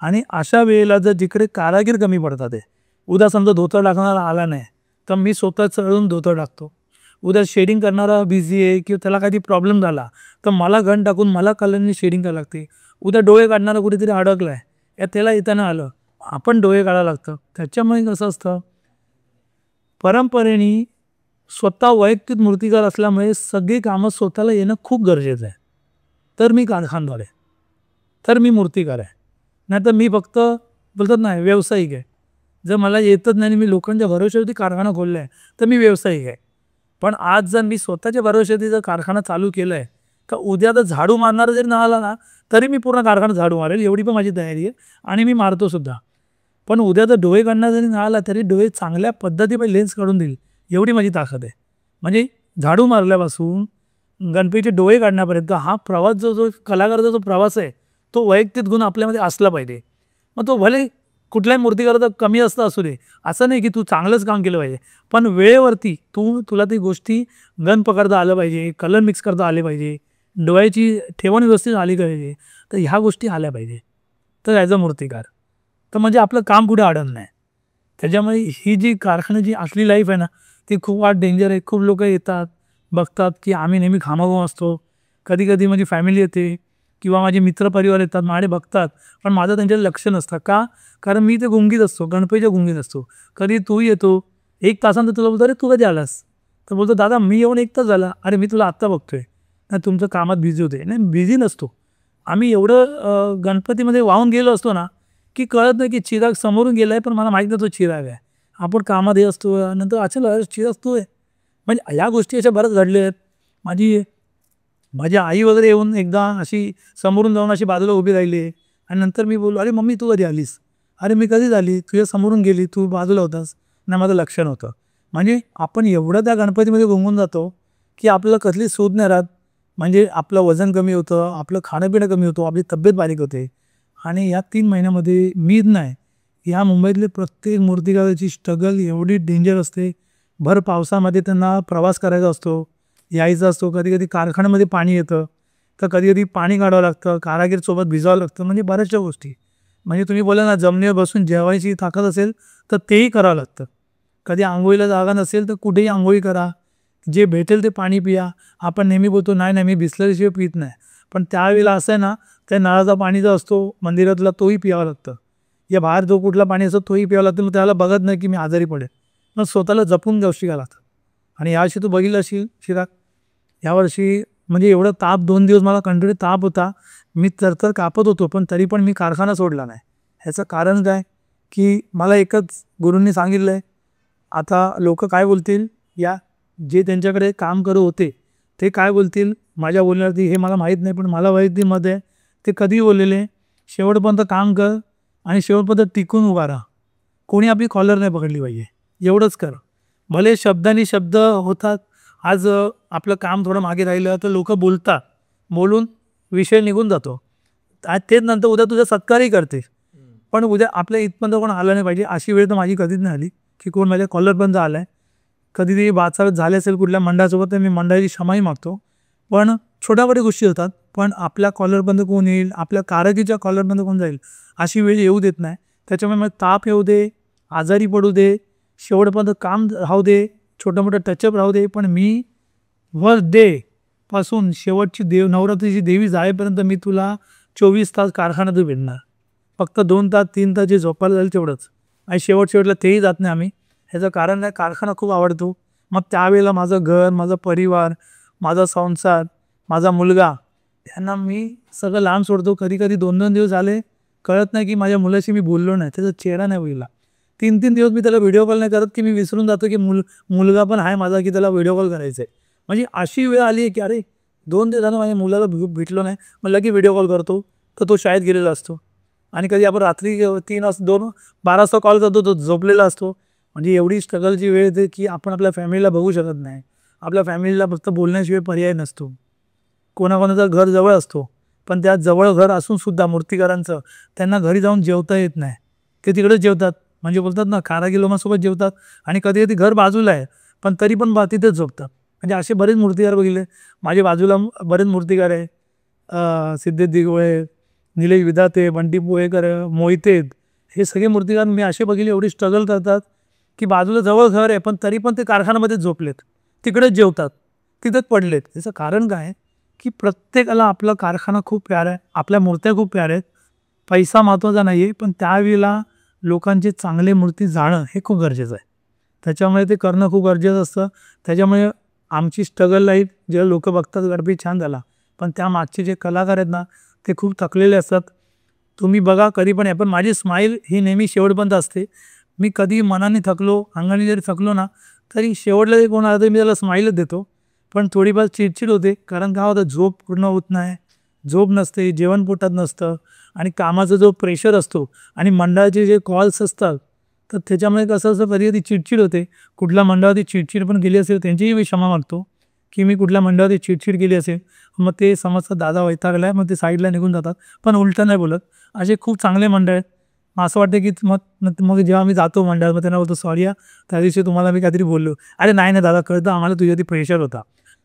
आणि अशा वेळेला जर जिकडे कारागीर कमी पडतात आहे, उद्या समजा धोतर टाकणारा आला नाही तर मी स्वतः चढून धोतर टाकतो. उद्या शेडिंग करणारा बिझी आहे किंवा त्याला काही प्रॉब्लेम झाला तर मला गन टाकून मला कलरनी शेडिंग करायला लागते. उद्या डोळे काढणारा कुठेतरी अडकला आहे, या त्याला येताना आलं, आपण डोळे काढायला लागतं. त्याच्यामुळे कसं असतं, परंपरेने स्वतः वैयक्तिक मूर्तिकार असल्यामुळे सगळी कामं स्वतःला येणं खूप गरजेचं आहे. तर मी कारखानदार आहे, तर मी मूर्तिकार आहे. नाही तर मी फक्त बोलतात नाही व्यावसायिक आहे. जर मला येतच नाही आणि मी लोकांच्या भरोश्यावरती कारखाना खोलला आहे तर मी व्यावसायिक आहे. पण आज जर मी स्वतःच्या भरोश्यावरती जर कारखाना चालू केला आहे तर उद्या जर झाडू मारणारा जरी न आला ना तरी मी पूर्ण कारखाना झाडू मारेल, एवढी पण माझी तयारी आहे. आणि मी मारतो सुद्धा. पण उद्या जर डोळे काढणार जरी न आला तरी डोळे चांगल्या पद्धतीने लेन्स काढून देईल, एवढी माझी ताकद आहे. म्हणजे झाडू मारल्यापासून गणपतीचे डोळे काढण्यापर्यंत हा प्रवास जो कलाकाराचा जो प्रवास आहे तो वैयक्तिक गुण आपल्यामध्ये असला पाहिजे. मग तो भले कुठल्याही मूर्तिकाराचा कमी असता असू दे, असं नाही की तू चांगलंच काम केलं पाहिजे, पण वेळेवरती तुला ती गोष्टी गन पकडता आलं पाहिजे, कलर मिक्स करता आले पाहिजे, डोळ्याची ठेवण व्यवस्थित आली पाहिजे, तर ह्या गोष्टी आल्या पाहिजे. तर ॲज अ मूर्तिकार तर म्हणजे आपलं काम कुठे अडत नाही. त्याच्यामुळे ही जी कारखान्याची असली लाईफ आहे ना ती खूप डेंजर आहे. खूप लोक येतात बघतात की आम्ही नेहमी घामाघूम असतो, कधी कधी माझी फॅमिली येते किंवा माझे मित्रपरिवार येतात, माझे बघतात, पण माझं त्यांच्याकडे लक्ष नसतं. का? कारण मी ते गुंगीत असतो, गणपतीच्या गुंगीत असतो. कधी तू येतो 1 तासानंतर तुला बोलतो, अरे तू कधी आलास? तर बोलतो, दादा मी येऊन 1 तास झाला. अरे मी तुला आत्ता बघतोय. नाही तुमचं कामात बिझी होते. नाही बिझी नसतो आम्ही. एवढं गणपतीमध्ये वाहून गेलो असतो ना की कळत नाही की चिराग समोरून गेला आहे, पण मला माहीत नाही तो चिराग आहे. आपण कामात हे असतो, नंतर अचानक चिराग तो आहे. म्हणजे ह्या गोष्टी अशा बऱ्याच घडल्या आहेत. माझी आई वगैरे येऊन एकदा अशी समोरून जाऊन अशी बाजूला उभी राहिली आणि नंतर मी बोललो, अरे मम्मी तू कधी आलीस? अरे मी कधी झाली, तुझ्या समोरून गेली, तू बाजूला होतास. नाही माझं लक्ष नव्हतं. म्हणजे आपण एवढं त्या गणपतीमध्ये गुंगून जातो की आपल्याला कसली सूद नाही राहत. म्हणजे आपलं वजन कमी होतं, आपलं खाणंपिणं कमी होतं, आपली तब्येत बारीक होते. आणि या 3 महिन्यामध्ये मीच नाही, ह्या मुंबईतले प्रत्येक मूर्तिकाराची स्ट्रगल एवढी डेंजर असते. भर पावसामध्ये त्यांना प्रवास करायचा असतो, यायचं असतो. कधी कधी कारखान्यामध्ये पाणी येतं तर कधी कधी पाणी काढावं लागतं, कारागीरसोबत भिजावं लागतं. म्हणजे बऱ्याचशा गोष्टी. म्हणजे तुम्ही बोला ना जमिनीवर बसून जेवायची ताकद असेल तर तेही करावं लागतं. कधी आंघोळीला जागा नसेल तर कुठेही आंघोळी करा, जे भेटेल ते पाणी पिया. आपण नेहमी बोलतो नाही मी बिसलरीशिवाय पित नाही, पण त्यावेळेला असं आहे ना, त्या नळाचा पाणी जो असतो मंदिरातला तोही प्यावं लागतं, या बाहेर जो कुठला पाणी असतो तोही प्यावं लागतं. मग त्याला बघत नाही की मी आजारी पडेल, मग स्वतःला जपून गोष्टी घ्यावं लागतं. आणि यावर्षी तू बघितलं असेल चिराग, यावर्षी म्हणजे एवढं ताप, 2 दिवस मला कंटिन्यू ताप होता, मी तर कापत होतो, पण तरी पण मी कारखाना सोडला नाही. ह्याचं कारण काय की मला एकच गुरूंनी सांगितलं आहे, आता लोक काय बोलतील, या जे त्यांच्याकडे काम करू होते ते काय बोलतील माझ्या बोलण्यावरती हे मला माहीत नाही, पण मला वैयक्तिक मत आहे ते कधी बोललेले, शेवटपर्यंत काम कर आणि शेवटपर्यंत टिकून उभा राहा. कोणी आपली कॉलर नाही पकडली पाहिजे, एवढंच कर. भले शब्दांनी शब्द होतात. आज आपलं काम थोडं मागे राहिलं तर लोक बोलतात, बोलून विषय निघून जातो. आज तेच नंतर उद्या तुझा सत्कारही करते, पण उद्या आपल्या इथपर्यंत कोण आलं नाही पाहिजे. अशी वेळ तर माझी कधीच नाही आली. की कोण माझ्या कॉलरपर्यंत आला आहे, कधीतरी वाचावत झाले असेल कुठल्या मंडळासोबत तर मी मंडळाची क्षमाही मागतो. पण छोट्या मोठ्या गोष्टी होतात, पण आपल्या कॉलरपर्यंत कोण येईल, आपल्या कारकीच्या कॉलरपर्यंत कोण जाईल अशी वेळ येऊ देत नाही. त्याच्यामुळे मला ताप येऊ दे, आजारी पडू दे, शेवटपर्यंत काम राहू दे, छोटं मोठं टचअप राहू दे, पण मी वर डे पासून शेवटची नवरात्रीची देवी जाईपर्यंत मी तुला 24 तास कारखान्यात भेटणार. फक्त 2 तास 3 तास जे झोपायला जाईल तेवढंच. आणि शेवटला तेही जात नाही आम्ही. ह्याचं कारण काय, कारखाना खूप आवडतो. मग त्यावेळेला माझं घर, माझा परिवार, माझा संसार, माझा मुलगा यांना मी सगळं लांब सोडतो. कधी कधी 2-2 दिवस झाले कळत नाही की माझ्या मुलाशी मी बोललो नाही, त्याचा चेहरा नाही बघितला. 3-3 दिवस मी त्याला व्हिडिओ कॉल नाही करत की मी विसरून जातो की मुलगा पण आहे माझा की त्याला व्हिडिओ कॉल करायचा आहे. म्हणजे अशी वेळ आली आहे की अरे 2 दिवसानं माझ्या मुलाला भेटलो नाही, मग लगेच व्हिडिओ कॉल करतो तर तो शाळेत गेलेला असतो. आणि कधी आपण रात्री 3 वाजता 12 वाजता कॉल करतो तो झोपलेला असतो. म्हणजे एवढी स्ट्रगलची वेळ येते की आपण आपल्या फॅमिलीला बघू शकत नाही. आपल्या फॅमिलीला फक्त बोलण्याशिवाय पर्याय नसतो. कोणाकोणाचं घर जवळ असतो, पण त्या जवळ घर असून सुद्धा मूर्तिकारांचं त्यांना घरी जाऊन जेवता येत नाही, ते तिकडेच जेवतात. म्हणजे बोलतात ना, कारागीर लोकांसोबत जेवतात. आणि कधी कधी घर बाजूला आहे पण तरी पण तिथेच झोपतात. म्हणजे असे बरेच मूर्तिकार बघितले. माझ्या बाजूला बरेच मूर्तिकार आहे, सिद्धेश दिगवळे, निलेश विधाते, बंटी पोहेकर, मोहिते, हे सगळे मूर्तिकार मी असे बघितले एवढी स्ट्रगल करतात की बाजूला जवळ घर आहे पण तरी पण ते कारखान्यामध्ये झोपलेत, तिकडेच जेवतात, तिथेच पडलेत. त्याचं कारण काय की प्रत्येकाला आपला कारखाना खूप प्यारा आहे, आपल्या मूर्त्या खूप प्याऱ्या आहेत. पैसा महत्त्वाचा नाही आहे, पण त्यावेळेला लोकांचे चांगले मूर्ती जाणं हे खूप गरजेचं आहे. त्याच्यामुळे ते करणं खूप गरजेचं असतं. त्याच्यामुळे आमची स्ट्रगल लाईफ जेव्हा लोक बघतात गणपती छान झाला, पण त्या मागचे जे कलाकार आहेत ना ते खूप थकलेले असतात. तुम्ही बघा कधी पण आहे, पण माझी स्माईल ही नेहमी शेवटपर्यंत असते. मी कधी मनाने थकलो, अंगाने जरी थकलो ना तरी शेवटला जे कोण आलं तरी मी त्याला स्माईलच देतो. पण थोडीफार चिडचिड होते, कारण काय होतं, झोप पूर्ण होत नाही, झोप नसते, जेवण पोटात नसतं, आणि कामाचा जो प्रेशर असतो आणि मंडळाचे जे कॉल्स असतात तर त्याच्यामुळे कसं असं कधी कधी चिडचिड होते. कुठल्या मंडळाची चिडचिड पण केली असेल त्यांचीही मी क्षमा मागतो की मी कुठल्या मंडळाची चिडचिड केली असेल. मग ते समजतात दादा वैतागला आहे, मग ते साईडला निघून जातात, पण उलटं नाही बोलत. असे खूप चांगले मंडळ आहेत. असं वाटतं की मग जेव्हा मी जातो मंडळात मग त्यांना बोलतो सॉरी त्या दिवशी तुम्हाला मी काहीतरी बोललो. अरे नाही नाही दादा, कळतं आम्हाला तुझ्यावरती प्रेशर होता.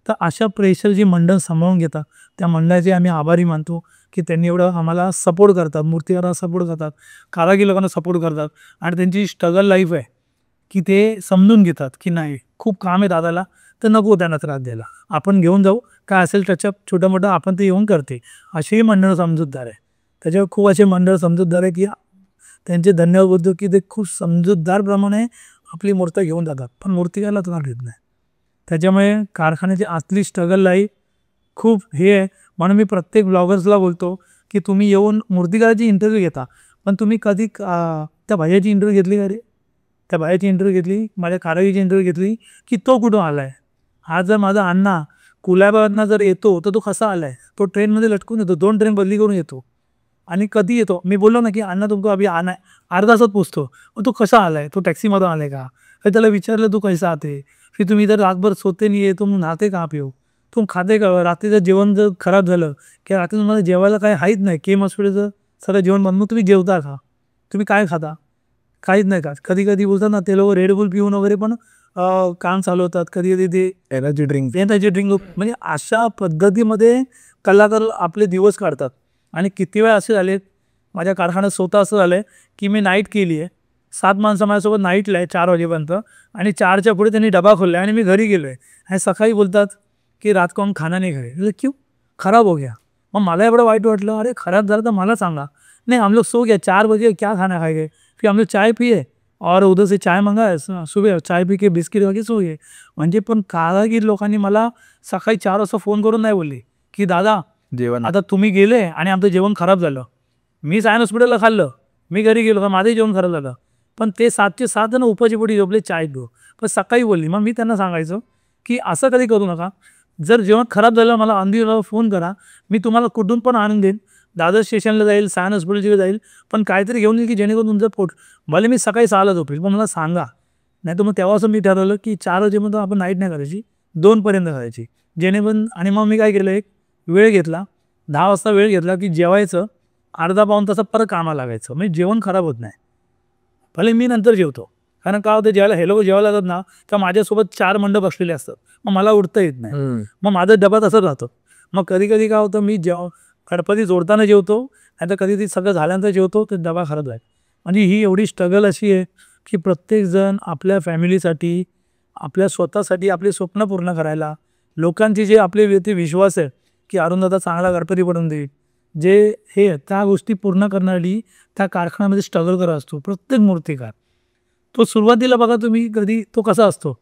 तर अशा प्रेशर जी मंडळ सांभाळून घेतात त्या मंडळाचे आम्ही आभारी मानतो की त्यांनी एवढं आम्हाला सपोर्ट करतात, मूर्तिकारांना सपोर्ट करतात, कारागीर लोकांना सपोर्ट करतात. आणि त्यांची स्ट्रगल लाईफ आहे की ते समजून घेतात की नाही खूप काम आहे दादाला, तर नको त्यांना त्रास द्यायला, आपण घेऊन जाऊ, काय असेल टचअप छोटं मोठं आपण ते येऊन करते. असेही मंडळ समजूतदार आहे. त्याच्यावर खूप असे मंडळ समजूतदार आहे की त्यांचे धन्यवाद बोलतो की ते खूप समजूतदारप्रमाणे आपली मूर्ती घेऊन जातात, पण मूर्तिकाला त्रास देत नाही. त्याच्यामुळे कारखान्याची आतली स्ट्रगल लाईफ खूप हे आहे. म्हणून मी प्रत्येक ब्लॉगर्सला बोलतो की तुम्ही येऊन मूर्तिकाराची इंटरव्ह्यू घेता, पण तुम्ही कधी त्या भाज्याची इंटरव्ह्यू घेतली का रे, त्या भाज्याची इंटरव्ह्यू घेतली, माझ्या कारागीरची इंटरव्ह्यू घेतली की तो कुठून आला आहे. आज जर माझा अण्णा कुलाब्यावरनं जर येतो तर तो कसा आला आहे, तो ट्रेनमध्ये लटकून येतो, 2 ट्रेन बदली करून येतो. आणि कधी येतो, मी बोललो ना की अण्णा तुमको अभी आना आहे, अर्धा तासात पोचतो. मग तो कसा आला आहे, तो टॅक्सीमधून आला आहे का, तर त्याला विचारलं तू कैसा आते, फिर तुम्ही जर रातभर सोते नाही आहे तुम नहाते का पिऊ, तुम खाते का, रात्रीचं जेवण जर खराब झालं की रात्री तुम्हाला जेवायला काय हाईत नाही, केम हॉस्पिटलचं सगळं जेवण बंद, मग तुम्ही जेवता का, तुम्ही काय खाता, काहीच नाही का. कधी कधी बोलतात ना ते लोक रेडबुल पिऊन वगैरे पण काम चालवतात, कधी कधी ते एनर्जी ड्रिंक म्हणजे अशा पद्धतीमध्ये कलाकार आपले दिवस काढतात. आणि किती वेळा असे झाले माझ्या कारखान्यात स्वतः असं झालं आहे की मी नाईट केली आहे, 7 माणसं माझ्यासोबत नाईटला आहे 4 वाजेपर्यंत, आणि 4च्या पुढे त्यांनी डबा खोलला आणि मी घरी गेलो आहे. आणि सकाळी बोलतात की रात को हम खाना नहीं खाए, क्यों, खराब हो गया. मग मला एवढं वाईट वाटलं, अरे खराब झालं तर मला सांगा. नहीं हम लोग सो गया 4 बजे, क्या खाना खाएंगे, फिर हम लोग चाय पिए और उधर से चाय मंगाए, सुबह चाय पी के बिस्किट वगैरे सो गए. म्हणजे पण कारागीर लोकांनी मला सकाळी 4 वाजता फोन करून नाही बोलले की दादा जेवण आता तुम्ही गेले आणि आमचं जेवण खराब झालं, मी सायन हॉस्पिटलला खाल्लं, मी घरी गेलो तर माझंही जेवण खराब झालं, पण ते 7चे 7 जण उपाची पोटी झोपले चाय घेऊ, पण सकाळी बोलली. मग मी त्यांना सांगायचो की असं कधी करू नका, जर जेवण खराब झालं मला अंधीला फोन करा, मी तुम्हाला कुठून पण आणून देईन, दादर स्टेशनला जाईल, सायन हॉस्पिटलकडे जाईल, पण काहीतरी घेऊन येईल की जेणेकरून तुमचं पोट, भले मी सकाळी 6ला झोपेल पण मला सांगा. नाही तर मग तेव्हा असं मी ठरवलं की 4 वाजेपर्यंत आपण नाईट नाही करायची, 2पर्यंत करायची, जेणेकरून. आणि मग मी काय केलं, एक वेळ घेतला, 10 वाजता वेळ घेतला की जेवायचं, अर्धा पाऊण तासात परत कामाला लागायचं, म्हणजे जेवण खराब होत नाही. भले मी नंतर जेवतो, कारण काय होतं, ज्यावेळेला हे लोक जेवायला जातात ना, तर माझ्यासोबत 4 मंडप बसलेले असतात, मग मला उठता येत नाही, मग माझा डबा तसंच राहतो. मग कधी कधी काय होतं, मी गणपती जोडताना जेवतो, नाही तर कधी ती सगळं झाल्यानंतर जेवतो, तर डबा खराब आहे. म्हणजे ही एवढी स्ट्रगल अशी आहे की प्रत्येकजण आपल्या फॅमिलीसाठी, आपल्या स्वतःसाठी आपले स्वप्न पूर्ण करायला, लोकांची जे आपले ते विश्वास आहे की अरुणदादा चांगला गणपती बनवून देईल, जे हे त्या गोष्टी पूर्ण करणारी त्या कारखान्यामध्ये स्ट्रगल करत असतो प्रत्येक मूर्तिकार. तो सुरुवातीला बघा तुम्ही कधी तो कसा असतो,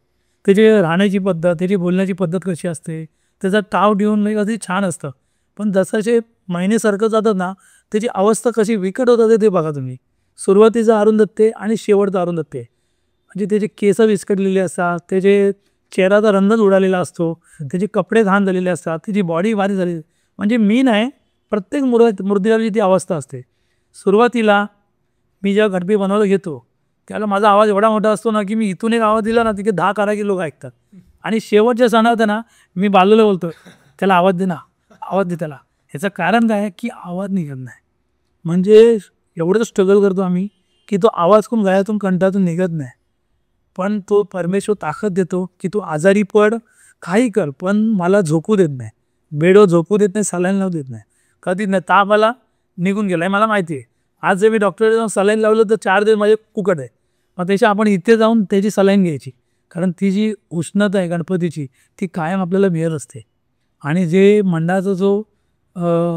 त्याची राहण्याची पद्धत, त्याची बोलण्याची पद्धत कशी असते, त्याचा ताव ठेवून नाही कधी छान असतं, पण जसं महिने सरकत जातात ना, त्याची अवस्था कशी विकट होतात ते बघा तुम्ही. सुरुवातीचा अरुण दत्ते आणि शेवटचा अरुण दत्ते, म्हणजे त्याचे केस विस्कटलेले असतात, त्याचे चेहऱ्याचा रंगच उडालेला असतो, त्याचे कपडे घाण झालेले असतात, त्याची बॉडी भारी झालेली, म्हणजे मी नाही, प्रत्येक मूर्तिकाराची ती अवस्था असते. सुरुवातीला मी जेव्हा गणपती बनवायला घेतो त्याला माझा आवाज एवढा मोठा असतो ना की मी इथून एक आवाज दिला ना तिथे 10 कारागीर लोक ऐकतात. आणि शेवटच्या सणात ना मी बाजूला बोलतो, त्याला आवाज दे ना, आवाज दे त्याला. ह्याचं कारण काय आहे की आवाज निघत नाही. म्हणजे एवढं स्ट्रगल करतो आम्ही की तो आवाज कोण गळ्यातून कंठातून निघत नाही. पण तो परमेश्वर ताकद देतो की तू आजारी पड, काही कर, पण मला झोपू देत नाही, बेडवर झोपू देत नाही, सलाईन लावू देत नाही, कधीच नाही. ताप मला निघून गेला मला माहिती आहे. आज जर मी डॉक्टर जाऊन सलाईन लावलं तर 4 दिवस माझे फुकट आहे. मग त्याच्या आपण इथे जाऊन त्याची सलाईन घ्यायची, कारण ती जी उष्णता आहे गणपतीची ती कायम आपल्याला मिळत असते. आणि जे मंडळाचा जो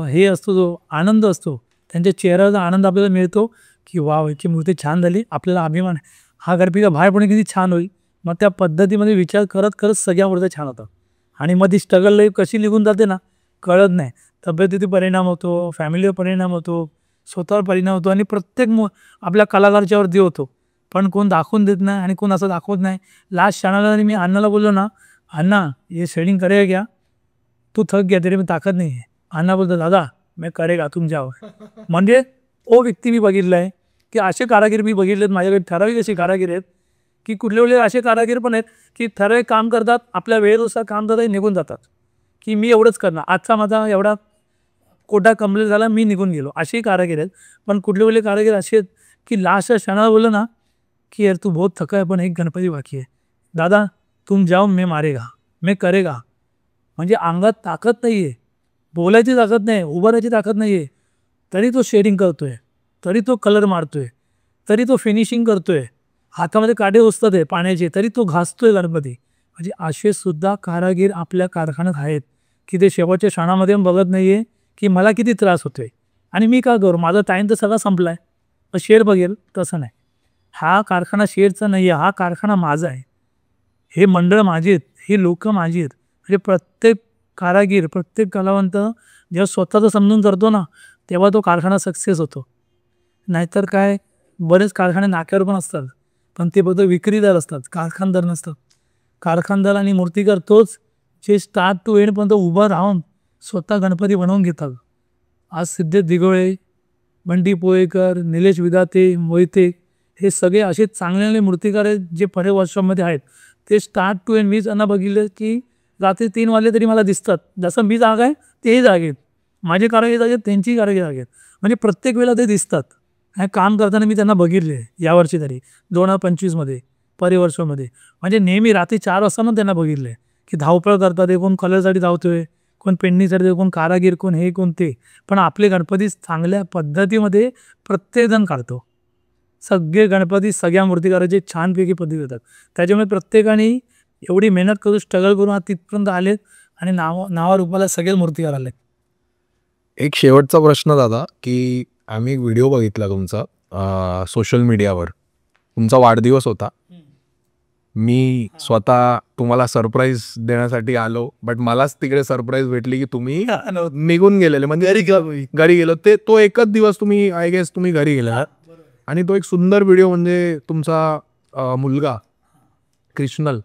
हे असतो, जो आनंद असतो, त्यांच्या चेहऱ्याचा आनंद आपल्याला मिळतो की वा याची मूर्ती छान झाली, आपल्याला अभिमान आहे, हा गणपतीचा बाहेर पडणे किती छान होईल. मग त्या पद्धतीमध्ये विचार करत करत सगळ्या मूर्त्या छान होतात. आणि मग ती स्ट्रगल लाईफ कशी निघून जाते ना कळत नाही. तब्येतीवर परिणाम होतो, फॅमिलीवर परिणाम होतो, स्वतःवर परिणाम होतो, आणि प्रत्येक आपल्या कलाकारच्यावरती होतो, पण कोण दाखवून देत नाही आणि कोण असं दाखवत नाही. लास्ट क्षणाला मी अण्णाला बोललो ना, अण्णा ये शेडिंग करेगा क्या, तू थक गया, तेरे में ताकद नाही आहे. अण्णा बोलतो दादा मैं करेगा तुम जाओ. म्हणजे तो व्यक्ती मी बघितला आहे की असे कारागीर मी बघितलेत माझ्याकडे. ठराविक असे कारागीर आहेत की कुठले वेळेला असे कारागीर पण आहेत की ठराविक काम करतात, आपल्या वेळेनुसार काम करतात, निघून जातात की मी एवढंच करणार, आजचा माझा एवढा कोटा कंप्लीट झाला, मी निघून गेलो, असे कारागीर आहेत. पण कुठले वेळेला कारागीर असे आहेत की लास्टच्या क्षणाला बोललो ना कि यार तू बहुत थका है, पण एक गणपती बाकी आहे, दादा तुम जाओ, मैं मारेगा, मैं करेगा. म्हणजे अंगात ताकद नाही आहे, बोलायची ताकद नाही, उभं राहायची ताकद नाही आहे, तरी तो शेडिंग करतोय, तरी तो कलर मारतोय, तरी तो फिनिशिंग करतोय, हातामध्ये काटे उचतात आहे पाण्याचे, तरी तो घासतोय गणपती. म्हणजे असे सुद्धा कारागीर आपल्या कारखान्यात आहेत की ते शेवटच्या क्षणामध्ये बघत नाही आहे की मला किती त्रास होतोय आणि मी का करू, माझा टाईम तर सगळा संपला आहे, मग शेअर बघेल. तसं नाही, हा कारखाना शेअरचा नाही आहे, हा कारखाना माझा आहे, हे मंडळ माझे आहेत, हे लोक माझी आहेत. म्हणजे प्रत्येक कारागीर, प्रत्येक कलावंत जेव्हा स्वतःचं समजून करतो ना तेव्हा तो कारखाना सक्सेस होतो. नाहीतर काय, बरेच कारखाने नाक्यावर पण असतात पण ते फक्त विक्रीदार असतात, कारखानदार नसतात. कारखानदार आणि मूर्तिकार तोच जे स्टार्ट टू एंड पर्यंत उभं राहून स्वतः गणपती बनवून घेतात. आज सिद्धेश दिघोळे, बंटी पोळेकर, निलेश विधाते, मोहिते, हे सगळे असे चांगले मूर्तिकार आहेत जे परे वर्षामध्ये आहेत. ते स्टार्ट टू एंड मी त्यांना बघितलं की रात्री 3 वाजले तरी मला दिसतात, जसं मी जागा आहे तेही जागेत, माझे कारागीर जागेत, त्यांची कारागीर जागेत, म्हणजे प्रत्येक वेळेला ते दिसतात. आणि काम करताना मी त्यांना बघितले यावर्षी तरी 2025 परिवर्षामध्ये, म्हणजे नेहमी रात्री 4 वाजता त्यांना बघितले की धावपळ करतात. कोण कलरसाठी धावतोय, कोण पेंटिंगसाठी, कोण कारागीर, कोण हे कोण ते, पण आपले गणपती चांगल्या पद्धतीमध्ये प्रत्येकजण काढतो. सगळे गणपती सगळ्या मूर्तिकाराचे छानपैकी पद्धती देतात. त्याच्यामुळे प्रत्येकाने एवढी मेहनत करून स्ट्रगल करून आज तिथपर्यंत आलेत आणि नावारूपाला सगळे मूर्तिकार आले.
एक शेवटचा प्रश्न दादा, की आम्ही एक व्हिडिओ बघितला तुमचा सोशल मीडियावर, तुमचा वाढदिवस होता, मी स्वतः तुम्हाला सरप्राईज देण्यासाठी आलो, बट मलाच तिकडे सरप्राईज भेटली की तुम्ही निघून गेलेले, म्हणजे घरी गेलो. तो एकच दिवस तुम्ही आय गेस तुम्ही घरी गेला. आणि तो एक सुंदर व्हिडिओ, म्हणजे तुमचा मुलगा कृष्णल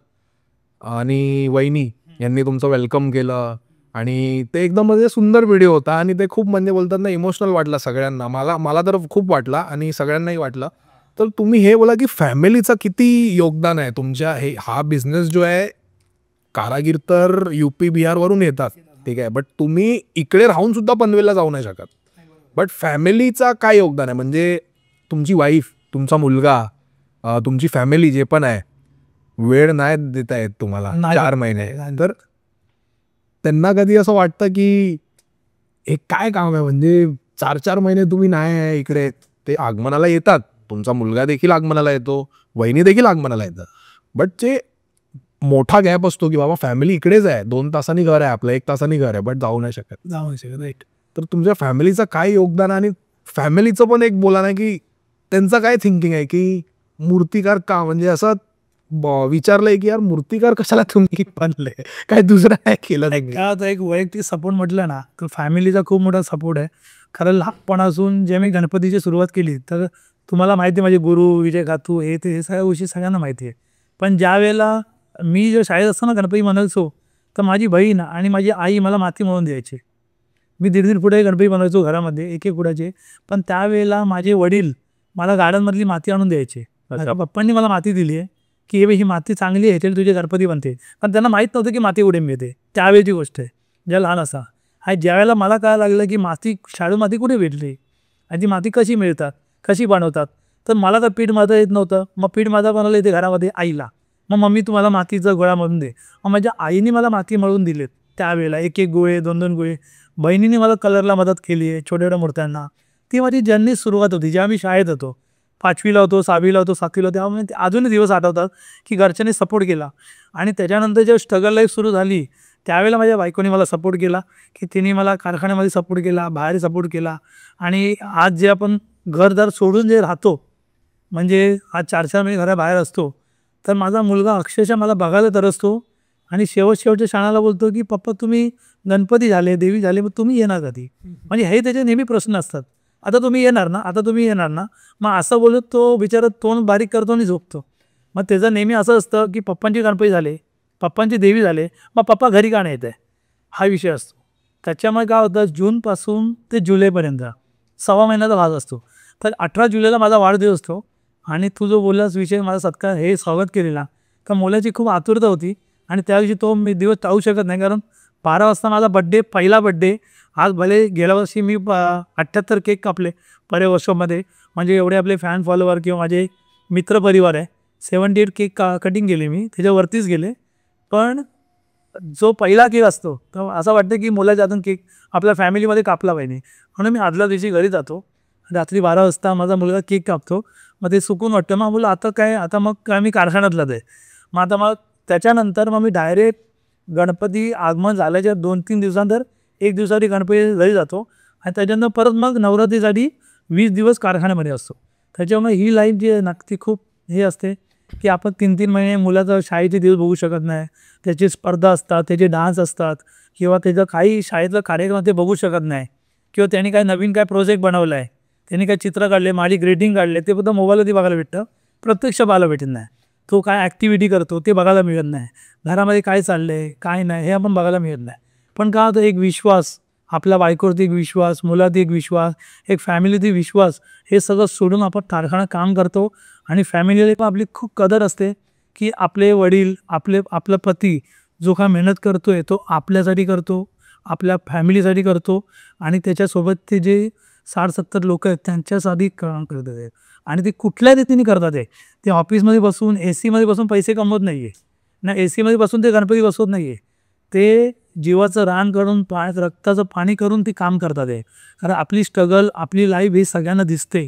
आणि वहिनी यांनी तुमचं वेलकम केलं, आणि ते एकदम म्हणजे सुंदर व्हिडिओ होता, आणि ते खूप म्हणजे बोलतात ना इमोशनल वाटला सगळ्यांना. मला तर खूप वाटला आणि सगळ्यांनाही वाटलं. तर तुम्ही हे बोला की फॅमिलीचं किती योगदान आहे तुमच्या हा बिझनेस जो आहे. कारागीर तर UP बिहारवरून येतात, ठीक आहे, बट तुम्ही इकडे राहून सुद्धा पनवेलला जाऊ नाही शकत, बट फॅमिलीचा काय योगदान आहे, म्हणजे तुमची वाईफ, तुमचा मुलगा, तुमची फॅमिली जे पण आहे वेळ नाही देता येत तुम्हाला
नाही.
4 महिने, तर त्यांना कधी असं वाटतं की हे काय काम आहे, म्हणजे 4-4 महिने तुम्ही नाही आहे इकडे. ते आगमनाला येतात, तुमचा मुलगा देखील आगमनाला येतो, वहिनी देखील आगमनाला येतं, बट जे मोठा गॅप असतो की बाबा फॅमिली इकडेच आहे, 2 तासांनी घर आहे आपलं, 1 तासांनी घर आहे, बट जाऊ नाही शकत.
राईट.
तर तुमच्या फॅमिलीचं काय योगदान, आणि फॅमिलीचं पण एक बोला ना की त्यांचं काय थिंकिंग आहे की मूर्तिकार का, म्हणजे असं विचारलंय की यार मूर्तिकार कशाला तुम्ही बनले, काय दुसरं काय केलं नाही?
काय होतं, एक वैयक्तिक सपोर्ट म्हटलं ना तर फॅमिलीचा खूप मोठा सपोर्ट आहे. खरं लहानपणापासून जे मी गणपतीची सुरुवात केली, तर तुम्हाला माहिती आहे माझे गुरु विजय खातू हे ते हे सगळ्या गोष्टी सगळ्यांना माहिती आहे. पण ज्या वेळेला मी जो शाळेत असताना गणपती म्हणायचो, तर माझी बहीण आणि माझी आई मला माती मळून द्यायची. मी 1.5 फुटाचे गणपती बनवायचो घरामध्ये, 1-1 फुटाचे. पण त्यावेळेला माझे वडील मला गार्डनमधली माती आणून द्यायचे. माझ्या पप्पांनी मला माती दिली आहे की हे ही माती चांगली आहे, ह्याच्यात तुझे गणपती बनते. पण त्यांना माहीत नव्हतं की माती कुठे मिळते. त्यावेळेची गोष्ट आहे, ज्या लहान असा. आणि ज्यावेळेला मला काय लागलं की माती, शाडू माती कुठे भेटली आणि ती माती कशी मिळतात, कशी बनवतात, तर मला तर पीठ मळता येत नव्हतं. मग पीठ माझा बनवलं येते घरामध्ये आईला. मग मम्मी तुम्हाला मातीचा गोळा मळून दे. मग माझ्या आईने मला माती मळून दिलेत त्यावेळेला, 1-1 गोळे, 2-2 गोळे. बहिणीने मला कलरला मदत केली आहे छोट्या छोट्या मूर्त्यांना. ती माझी जर्नी सुरुवात होती जेव्हा मी शाळेत होतो, 5वीला होतो, 6वीला होतो, 7वीला होतो. त्यामुळे अजूनही दिवस आठवतात की घरच्यांनी सपोर्ट केला. आणि त्याच्यानंतर जेव्हा स्ट्रगल लाईफ सुरू झाली, त्यावेळेला माझ्या बायकोने मला सपोर्ट केला की तिने मला कारखान्यामध्ये सपोर्ट केला, बाहेर सपोर्ट केला. आणि आज जे आपण घरदार सोडून जे राहतो, म्हणजे आज 4-4 महिने घराबाहेर असतो, तर माझा मुलगा अक्षरशः मला बघायला तरसतो आणि शेवटच्या क्षणाला बोलतो की पप्पा तुम्ही गणपती झाले, देवी झाले, मग तुम्ही येणार कधी? म्हणजे हे त्याचे नेहमी प्रश्न असतात. आता तुम्ही येणार ना, आता तुम्ही येणार ना. मग असं बोलत तो बिचारा तोंड बारीक करतो आणि झोपतो. मग त्याचं नेहमी असं असतं की पप्पांची गणपती झाले, पप्पांची देवी झाले, मग पप्पा घरी का नाही येत आहे, हा विषय असतो. त्याच्यामुळे काय होतं, जूनपासून ते जुलैपर्यंत 6 महिन्याचा भाग असतो. तर 18 जुलैला माझा वाढदिवस असतो. आणि तू जो बोललास विषय, माझा सत्कार हे स्वागत केलेला, का मुलाची खूप आतुरता होती. आणि त्या दिवशी तो मी दिवस टाळू शकत नाही, कारण 12 वाजता माझा बड्डे, पहिला बड्डे. आज भले गेल्या वर्षी मी 78 केक कापले बऱ्या वर्षामध्ये, म्हणजे एवढे आपले फॅन फॉलोवर किंवा माझे मित्रपरिवार आहे, 78 केक कटिंग केले मी, त्याच्यावरतीच गेले. पण जो पहिला केक असतो, तर असं वाटतं की मुलाच्या हातून केक आपल्या फॅमिलीमध्ये कापला पाहिजे. म्हणून मी आदल्या दिवशी घरी जातो, रात्री 12 वाजता माझा मुलगा केक कापतो. मग ते सुकून वाटतं. मग बोललो आता काय, आता मग काय मी कारखान्यातलाच आहे. मग त्याच्यानंतर मग मी डायरेक्ट गणपती आगमन झाल्याच्या 2-3 दिवसानंतर 1 दिवसासाठी गणपती घरी जातो. आणि त्याच्यानंतर परत मग नवरात्रीसाठी 20 दिवस कारखान्यामध्ये असतो. त्याच्यामुळे ही लाईफ जी आहे ना, ती खूप हे असते की आपण 3-3 महिने मुलाचं शाळेचे दिवस बघू शकत नाही. त्याची स्पर्धा असतात, त्याचे डान्स असतात, किंवा त्याचं काही शाळेतलं कार्यक्रम ते बघू शकत नाही, किंवा त्यांनी काय नवीन काय प्रोजेक्ट बनवला आहे, त्यांनी काय चित्र काढले, माझी ग्रेटिंग काढले, ते फक्त मोबाईलवरती बघायला भेटतं, प्रत्यक्ष बघायला भेटत नाही. तो काय ॲक्टिव्हिटी करतो ते बघायला मिळत नाही. घरामध्ये काय चाललं आहे, काय नाही, हे आपण बघायला मिळत नाही. पण काय होतं, एक विश्वास, आपल्या बायकोवरती एक विश्वास, मुलात एक विश्वास, एक फॅमिलीवरती विश्वास, हे सगळं सोडून आपण कारखाना काम करतो. आणि फॅमिलीला पण आपली खूप कदर असते की आपले वडील, आपला पती जो काय मेहनत करतोय तो आपल्यासाठी करतो, आपल्या फॅमिलीसाठी करतो. आणि त्याच्यासोबत ते जे 60-70 लोक आहेत त्यांच्यासाठी काम करत आहेत. आणि ते कुठल्या रीतीने करतात आहे, ते ऑफिसमध्ये बसून AC मध्ये बसून पैसे कमवत नाही आहे ना, AC मध्ये बसून ते गणपती बसवत नाही आहे. ते जीवाचं रान करून, रक्ताचं पाणी करून ते काम करतात आहे. कारण आपली स्ट्रगल, आपली लाईफ हे सगळ्यांना दिसते.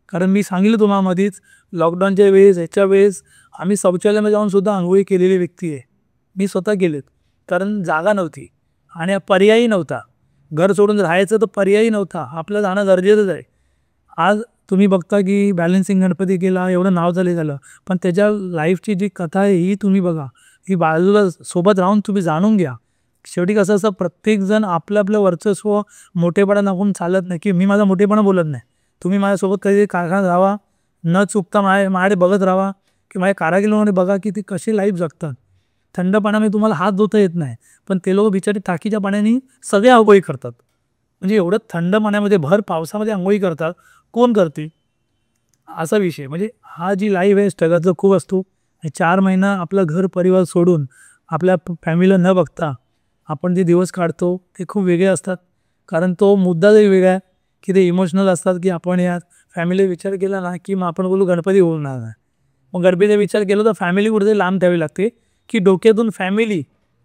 कारण मी सांगितलं तुम्हाला मध्येच, लॉकडाऊनच्या वेळेस, ह्याच्या वेळेस आम्ही शौचालयामध्ये जाऊन सुद्धा आंघोळी केलेली व्यक्ती आहे. मी स्वतः केलेत, कारण जागा नव्हती आणि पर्यायही नव्हता. घर सोडून राहायचं तर पर्यायही नव्हता, आपलं जाणं गरजेचंच आहे. आज तुम्ही बघता की बॅलन्सिंग गणपती केला, एवढं नाव झालं, पण त्याच्या लाईफची जी कथा आहे ही तुम्ही बघा, ही बाजूला सोबत राहून तुम्ही जाणून घ्या. शेवटी कसं असं प्रत्येकजण आपलं आपलं वर्चस्व, मोठेपणा नको चालत नाही, की मी माझा मोठेपणा बोलत नाही. तुम्ही माझ्यासोबत कधी कारखान्यात राहा, न चुकता माझ्याकडे बघत राहा, की माझ्या कारागिरांमध्ये बघा की ती कशी लाईफ जगतात. थंड पाण्यामध्ये तुम्हाला हात धुता येत नाही, पण ते लोक बिचारे टाकीच्या पाण्याने सगळे आंघोळी करतात. म्हणजे एवढं थंड पाण्यामध्ये, भर पावसामध्ये आंघोळी करतात, कोण करते, असा विषय. म्हणजे हा जी लाईफ आहे स्ट्रगलचा खूप असतो. 4 महिना आपलं घर परिवार सोडून, आपल्या फॅमिलीला न बघता आपण जे दिवस काढतो ते खूप वेगळे असतात. कारण तो मुद्दाच वेगळा आहे की ते इमोशनल असतात, की आपण या फॅमिली विचार केला ना की मग आपण बोलू गणपती बोलणार नाही. मग गणपतीचा विचार केला तर फॅमिली कुठेतरी लांब ठेवावी लागते, की डोक्यातून फॅमिली,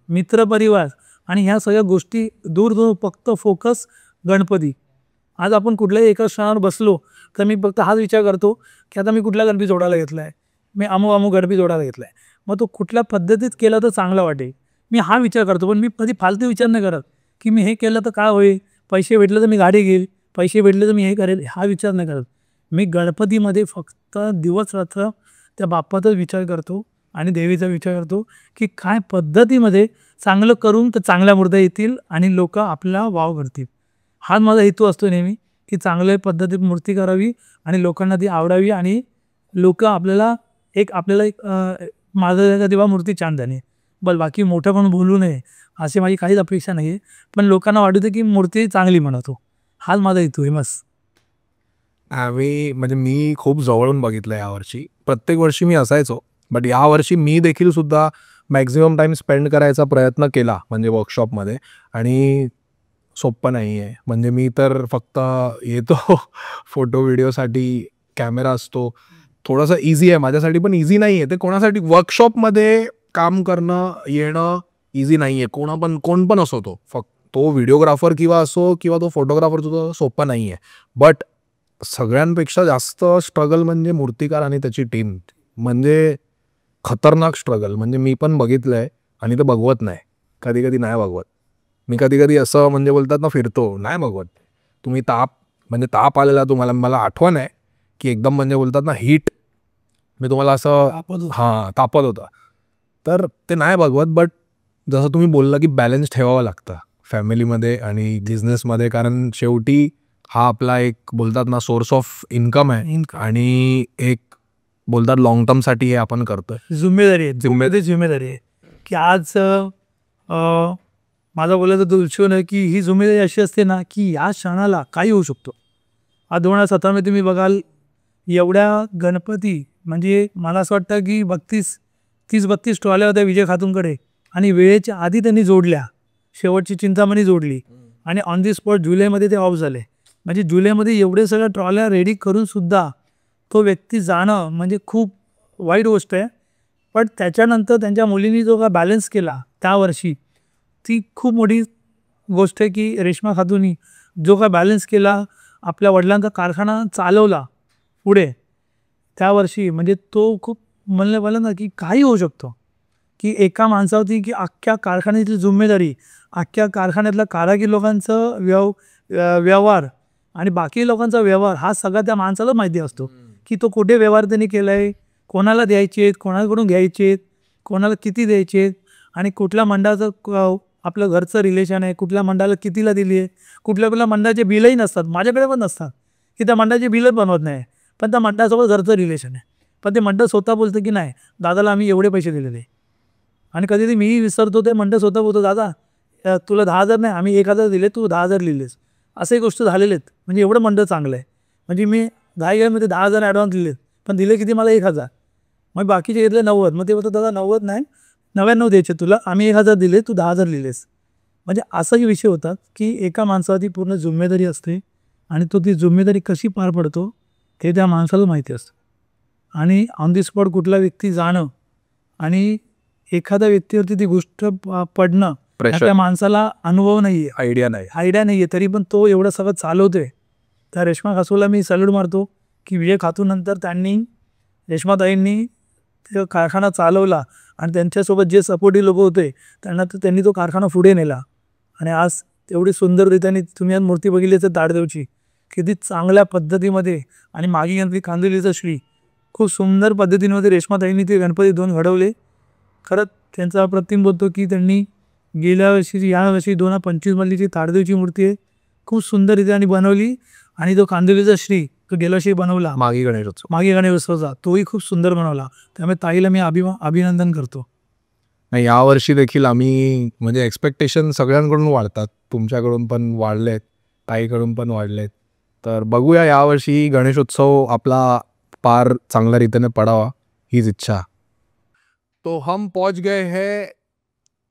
मित्रपरिवार आणि ह्या सगळ्या गोष्टी दूर दूर फक्त फोकस गणपती. आज आपण कुठल्याही एका क्षणावर बसलो तर मी फक्त हाच विचार करतो की आता मी कुठला गणपती जोडायला घेतला आहे, मी अमुक गणपती जोडायला घेतला आहे, मग तो कुठल्या पद्धतीत केला तर चांगला वाटेल, मी हा विचार करतो. पण मी कधी फालतू विचार नाही करत की मी हे केलं तर काय होईल, पैसे भेटले तर मी गाडी घेईल, पैसे भेटले तर मी हे करेल, हा विचार नाही करत. मी गणपतीमध्ये फक्त दिवस रात्र त्या बाप्पाचाच विचार करतो आणि देवीचा विचार करतो की काय पद्धतीमध्ये चांगलं करून तर चांगल्या मूर्त्या येतील आणि लोक आपल्याला वाव करतील. हाच माझा हेतू असतो नेहमी की चांगल्या पद्धतीत मूर्ती करावी आणि लोकांना ती आवडावी आणि लोक आपल्याला एक माझं तेव्हा मूर्ती छान झाली बल, बाकी मोठं पण बोलू नये अशी माझी काहीच अपेक्षा नाही आहे, पण लोकांना वाटतं की मूर्ती चांगली म्हणतो. हाच माझा हेतू आहे बस.
म्हणजे मी खूप जवळून बघितलं यावर्षी. प्रत्येक वर्षी मी असायचो, बट यावर्षी मी देखील सुद्धा मॅक्झिमम टाईम स्पेंड करायचा प्रयत्न केला म्हणजे वर्कशॉपमध्ये, आणि सोपं नाही आहे. म्हणजे मी तर फक्त येतो फोटो व्हिडिओसाठी, कॅमेरा असतो, थोडंसं इझी आहे माझ्यासाठी, पण इझी नाही आहे ते कोणासाठी. वर्कशॉपमध्ये काम करणं येणं इझी नाही आहे, कोण पण असो, तो व्हिडिओग्राफर किंवा असो किंवा तो फोटोग्राफर सुद्धा सोपं नाही आहे. बट सगळ्यांपेक्षा जास्त स्ट्रगल म्हणजे मूर्तिकार आणि त्याची टीम, म्हणजे खतरनाक स्ट्रगल. म्हणजे मी पण बघितलं आहे आणि ते बघवत नाही, कधी कधी नाही बघवत. मी कधी कधी असं म्हणजे बोलतात ना फिरतो, नाही बघवत. तुम्ही ताप आलेला तुम्हाला, मला आठवण आहे की एकदम म्हणजे बोलतात ना हीट, मी तुम्हाला असं तापत होता, तर ते नाही बघवत. बट जसं तुम्ही बोलला की बॅलन्स ठेवावं लागतं फॅमिलीमध्ये आणि बिझनेसमध्ये, कारण शेवटी हा आपला एक बोलतात ना सोर्स ऑफ इन्कम आहे आणि एक बोलतात लॉंग टर्मसाठी हे आपण करतोय.
जिम्मेदारी आहे की आज माझा बोलायचं दुर्शोन आहे की ही जिम्मेदारी अशी असते ना की या क्षणाला काही होऊ शकतो. आज 2017 तुम्ही बघाल एवढ्या गणपती, म्हणजे मला असं वाटतं की 32 ट्रॉल्या होत्या विजय खातूंकडे आणि वेळेच्या आधी त्यांनी जोडल्या, शेवटची चिंतामणी जोडली आणि ऑन दी स्पॉट जुलैमध्ये ते ऑफ झाले. म्हणजे जुलैमध्ये एवढे सगळ्या ट्रॉल्या रेडी करून सुद्धा तो व्यक्ती जाणं म्हणजे खूप वाईट गोष्ट आहे. पण त्याच्यानंतर त्यांच्या मुलींनी जो काय बॅलन्स केला त्या वर्षी, ती खूप मोठी गोष्ट आहे की रेश्मा खातूंनी जो काय बॅलन्स केला, आपल्या वडिलांचा कारखाना चालवला पुढे त्या वर्षी, म्हणजे तो खूप म्हणलं ना की काही होऊ शकतो की एका माणसावरती की अख्ख्या कारखान्याची जिम्मेदारी, अख्ख्या कारखान्यातल्या कारागीर लोकांचं व्यवहार आणि बाकी लोकांचा व्यवहार हा सगळा त्या माणसाला माहिती असतो की तो कुठे व्यवहार त्यांनी केला आहे, कोणाला द्यायचे आहेत, कोणाकडून घ्यायचे आहेत, कोणाला किती द्यायचे आहेत आणि कुठल्या मंडळाचं आपलं घरचं रिलेशन आहे, कुठल्या मंडळाला कितीला दिली आहे. कुठल्या मंडळाचे बिलही नसतात, माझ्याकडे पण नसतात की त्या मंडळाचे बिलच बनवत नाही, पण त्या मंडळासोबत घरचं रिलेशन आहे. पण ते मंडळ स्वतः बोलतं की नाही दादाला आम्ही एवढे पैसे दिलेले, आणि कधी मीही विसरतो, ते मंडळ स्वतः बोलतो दादा तुला 10,000 नाही, आम्ही 1,000 दिले, तू 10,000 लिहिलेस. असे गोष्ट झालेले आहेत. म्हणजे एवढं मंडळ चांगलं आहे. म्हणजे मी 10,000 10,000 ॲडव्हान्स दिलेत, पण दिले किती मला 1,000, मग बाकीचे घेतले 90. मग ते बोलतो दादा 90 नाही 99 द्यायचे तुला, आम्ही 1,000 दिले, तू 10,000 लिहिलेस. म्हणजे असाही विषय होतात की एका माणसाची पूर्ण जिम्मेदारी असते आणि तो ती जिम्मेदारी कशी पार पडतो हे त्या माणसाला माहिती असतं. आणि ऑन दी स्पॉट कुठला व्यक्ती जाणं आणि एखाद्या व्यक्तीवरती ती गोष्ट पडणं, त्या माणसाला अनुभव नाही आहे, आयडिया नाही आहे, तरी पण तो एवढं सगळं चालवतोय. त्या रेश्मा खासूला मी सॅल्यूट मारतो की विजय खातूनंतर रेश्माताईंनी तो कारखाना चालवला आणि त्यांच्यासोबत जे सपोर्टिव्ह लोक होते त्यांनी तो कारखाना पुढे नेला. आणि आज तेवढी सुंदररीत्याने तुम्ही आज मूर्ती बघितली तर ताडदेवची किती चांगल्या पद्धतीमध्ये, आणि मागे गणपती कांदिवलीचा श्री खूप सुंदर पद्धतीमध्ये रेश्माताईंनी ते गणपती 2 घडवले. खरंच त्यांचा अप्रतिम बोलतो की त्यांनी गेल्या वर्षी या वर्षी 2025 जी ताडदेवची मूर्ती आहे खूप सुंदररीत्याने बनवली, आणि तो कांदिवलीचा श्री तो गेल्या वर्षी बनवला मागे गणेशोत्सवचा, तोही खूप सुंदर बनवला. त्यामुळे ताईला मी अभिनंदन करतो.
यावर्षी देखील आम्ही म्हणजे एक्सपेक्टेशन सगळ्यांकडून वाढतात, तुमच्याकडून पण वाढलेत, ताईकडून पण वाढलेत. तर बघूया यावर्षी गणेशोत्सव आपला पार चांगल्या रीतीने पडावा, हीच इच्छा. तो हम पहुंच गए हैं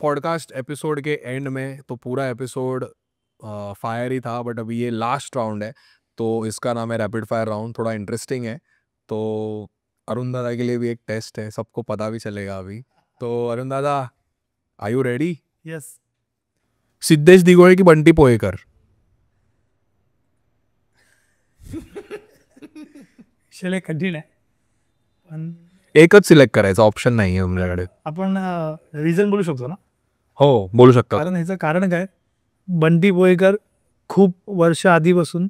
पॉडकास्ट एपिसोड के एंड में. तो पूरा एपिसोड फायर ही था, बट अभी ये लास्ट राउंड है, तो इसका नाम है रैपिड फायर राउंड. थोड़ा इंटरेस्टिंग है. तो अरुण दादा के लिए भी एक टेस्ट है, सबको पता भी चलेगा अभी. तो अरुण दादा, are you ready?
Yes.
Siddhesh Dighole की बंटी पोहेकर?
विषय कठीण आहे, पण
एकच सिलेक्ट करायचं, ऑप्शन नाही आहे तुमच्याकडे.
आपण रिझन बोलू शकतो ना.
हो, बोलू शकता.
कारण ह्याचं कारण काय, बंटी पोहेकर खूप वर्ष आधीपासून,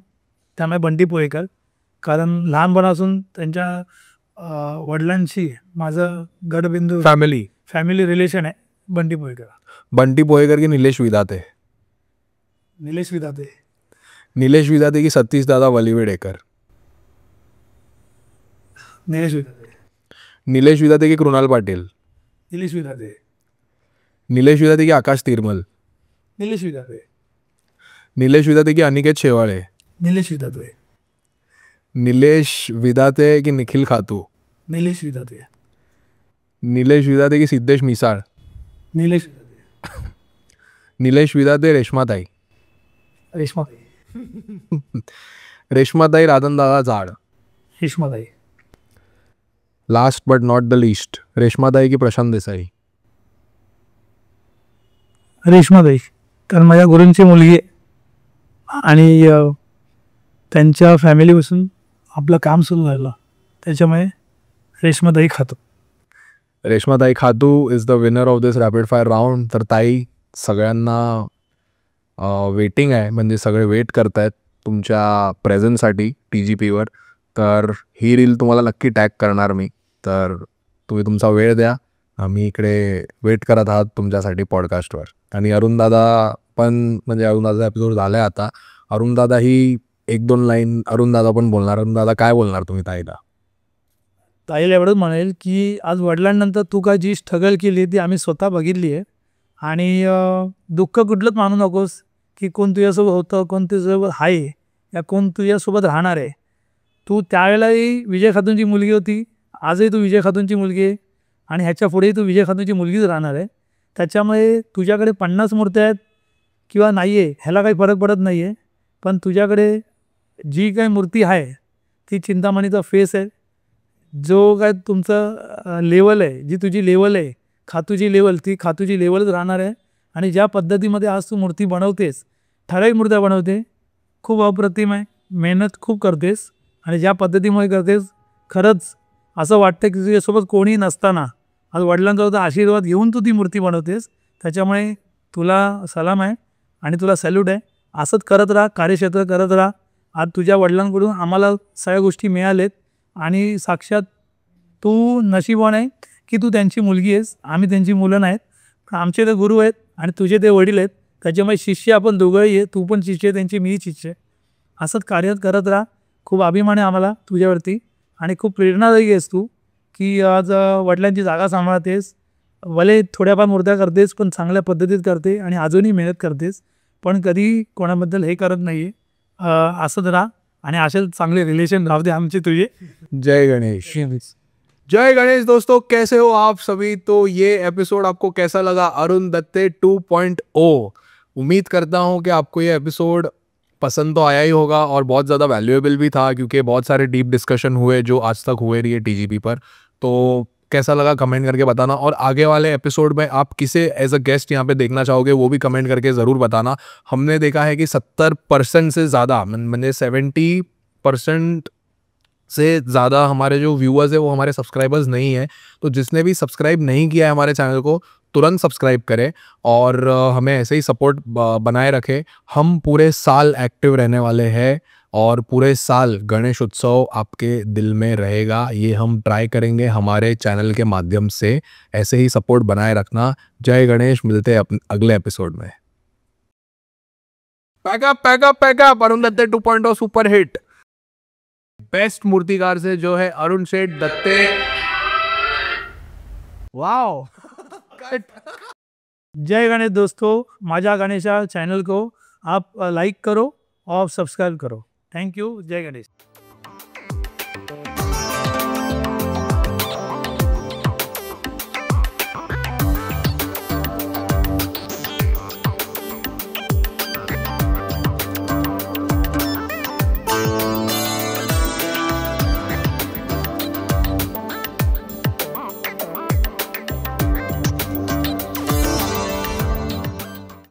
त्यामुळे बंटी पोहेकर. कारण लहानपणापासून त्यांच्या वडिलांशी माझं गडबिंदू फॅमिली रिलेशन आहे बंटी पोहेकर.
बंटी पोहेकर की निलेश विधाते?
निलेश विधाते.
निलेश विधाते की सतीश दादा वलिवेडेकर?
निलेश विधाते.
निलेश विधाते की कृणाल पाटील?
निलेश विधाते.
निलेश विधाते की आकाश तिरमल?
निलेश विधाते.
निलेश विधाते की अनिकेत शेवाळे?
निलेश विधाते.
निलेश विधाते की निखिल खातू?
निलेश विधाते.
निलेश विधाते की सिद्धेश मिसाळ?
निलेश विधाते.
निलेश विधाते रेश्माताई?
रेश्माताई.
रेश्माताई राधनदादा जाड?
रेश्माताई.
Last but not the list, रेश्माताई की प्रशांत देसाई?
रेश्माताई. कारण माझ्या गुरूंची मुलगी आहे आणि त्यांच्या फॅमिलीपासून आपलं काम सुरू झालं, त्याच्यामुळे रेश्माताई खातो.
रेश्माताई खातू is the winner of this rapid fire round. तर ताई, सगळ्यांना वेटिंग आहे, म्हणजे सगळे वेट करतायत तुमच्या प्रेझेंटसाठी TGPवर. तर ही रील तुम्हाला नक्की टॅग करणार मी. तर तुम्ही तुमचा वेळ द्या, आम्ही इकडे वेट करत आहात तुमच्यासाठी पॉडकास्टवर. आणि अरुण दादा पण, म्हणजे अरुण दादा एपिसोड झाला आहे आता. अरुण दादा ही 1-2 लाईन अरुण दादा पण बोलणार. अरुण दादा, काय बोलणार तुम्ही ताईला?
ताईला एवढंच म्हणेल की आज वडिलांनंतर तू काय जी स्ट्रगल केली ती आम्ही स्वतः बघितली आहे. आणि दुःख कुठलंच मानू नकोस की कोण तुझ्यासोबत होतं, कोण तुझ्यासोबत आहे, या कोण तुझ्यासोबत राहणार आहे. तू त्यावेळेलाही विजय खातूंची मुलगी होती, आजही तू विजय खातूंची मुलगी आहे आणि ह्याच्या पुढेही तू विजय खातूंची मुलगीच राहणार आहे. त्याच्यामुळे तुझ्याकडे 50 मूर्त्या आहेत किंवा नाही आहे ह्याला काही फरक पडत नाही आहे. पण तुझ्याकडे जी काही मूर्ती आहे ती चिंतामणीचा फेस आहे. जो काय तुमचं लेवल आहे, जी तुझी लेवल आहे, खातूची लेवल, ती खातूची लेवलच राहणार आहे. आणि ज्या पद्धतीमध्ये आज तू मूर्ती बनवतेस, ठराविक मूर्त्या बनवते, खूप अप्रतिम आहे, मेहनत खूप करतेस आणि ज्या पद्धतीमध्ये करतेस, खरंच असं वाटतं की तुझ्यासोबत कोणी नसताना आज वडिलांचा आशीर्वाद घेऊन तू ती मूर्ती बनवतेस. त्याच्यामुळे तुला सलाम आहे आणि तुला सॅल्यूट आहे. असंच करत राहा, कार्यक्षेत्र करत राहा. आज तुझ्या वडिलांकडून आम्हाला सगळ्या गोष्टी मिळालेत आणि साक्षात तू नशीबवान आहे की तू त्यांची मुलगी आहेस. आम्ही त्यांची मुलं नाहीत, पण आमचे ते गुरु आहेत आणि तुझे ते वडील आहेत. त्याच्यामुळे शिष्य आपण दोघंही आहे, तू पण शिष्य आहे त्यांची, मी शिष्य आहे. असंच कार्य करत राहा. खूप अभिमान आहे आम्हाला तुझ्यावरती आणि खूप प्रेरणादायी आहेस तू की आज वडिलांची जागा सांभाळतेस. भले थोड्याफार मूर्त्या करतेस पण चांगल्या पद्धतीत करते आणि अजूनही मेहनत करतेस, पण कधी कोणाबद्दल हे करत नाही आहे. असंच राहा आणि असेच चांगले रिलेशन राहू दे आमचे तुझे.
जय गणेश. जय गणेश दोस्तों, कैसे हो आप सभी? तो ये एपिसोड आपको कैसा लगा? अरुण दत्ते 2.0. उम्मीद करता हूँ कि आपको ये एपिसोड पसंद तो आया ही होगा और बहुत ज़्यादा वैल्यूएबल भी था, क्योंकि बहुत सारे डीप डिस्कशन हुए जो आज तक हुए रही है TGP पर. तो कैसा लगा कमेंट करके बताना. और आगे वाले एपिसोड में आप किसे एज अ गेस्ट यहाँ पे देखना चाहोगे वो भी कमेंट करके ज़रूर बताना. हमने देखा है कि 70% से ज़्यादा, म्हणजे 70% से ज़्यादा हमारे जो व्यूअर्स है वो हमारे सब्सक्राइबर्स नहीं है. तो जिसने भी सब्सक्राइब नहीं किया है हमारे चैनल को, तुरंत सब्सक्राइब करें और हमें ऐसे ही सपोर्ट बनाए रखें. हम पूरे साल एक्टिव रहने वाले हैं और पूरे साल गणेश उत्सव आपके दिल में रहेगा. ये हम ट्राई करेंगे हमारे चैनल के माध्यम से. ऐसे ही सपोर्ट बनाए रखना. जय गणेश. मिलते हैं अगले एपिसोड में. पैकअप अरुण दत्ते 2.0 सुपर हिट. बेस्ट मूर्तिकार से जो है अरुण शेठ दत्ते.
वाओ. जय गणेश दोस्तों, माझा गणेशा चैनल को आप लाइक करो और सब्सक्राइब करो. Thank you. जय गणेश.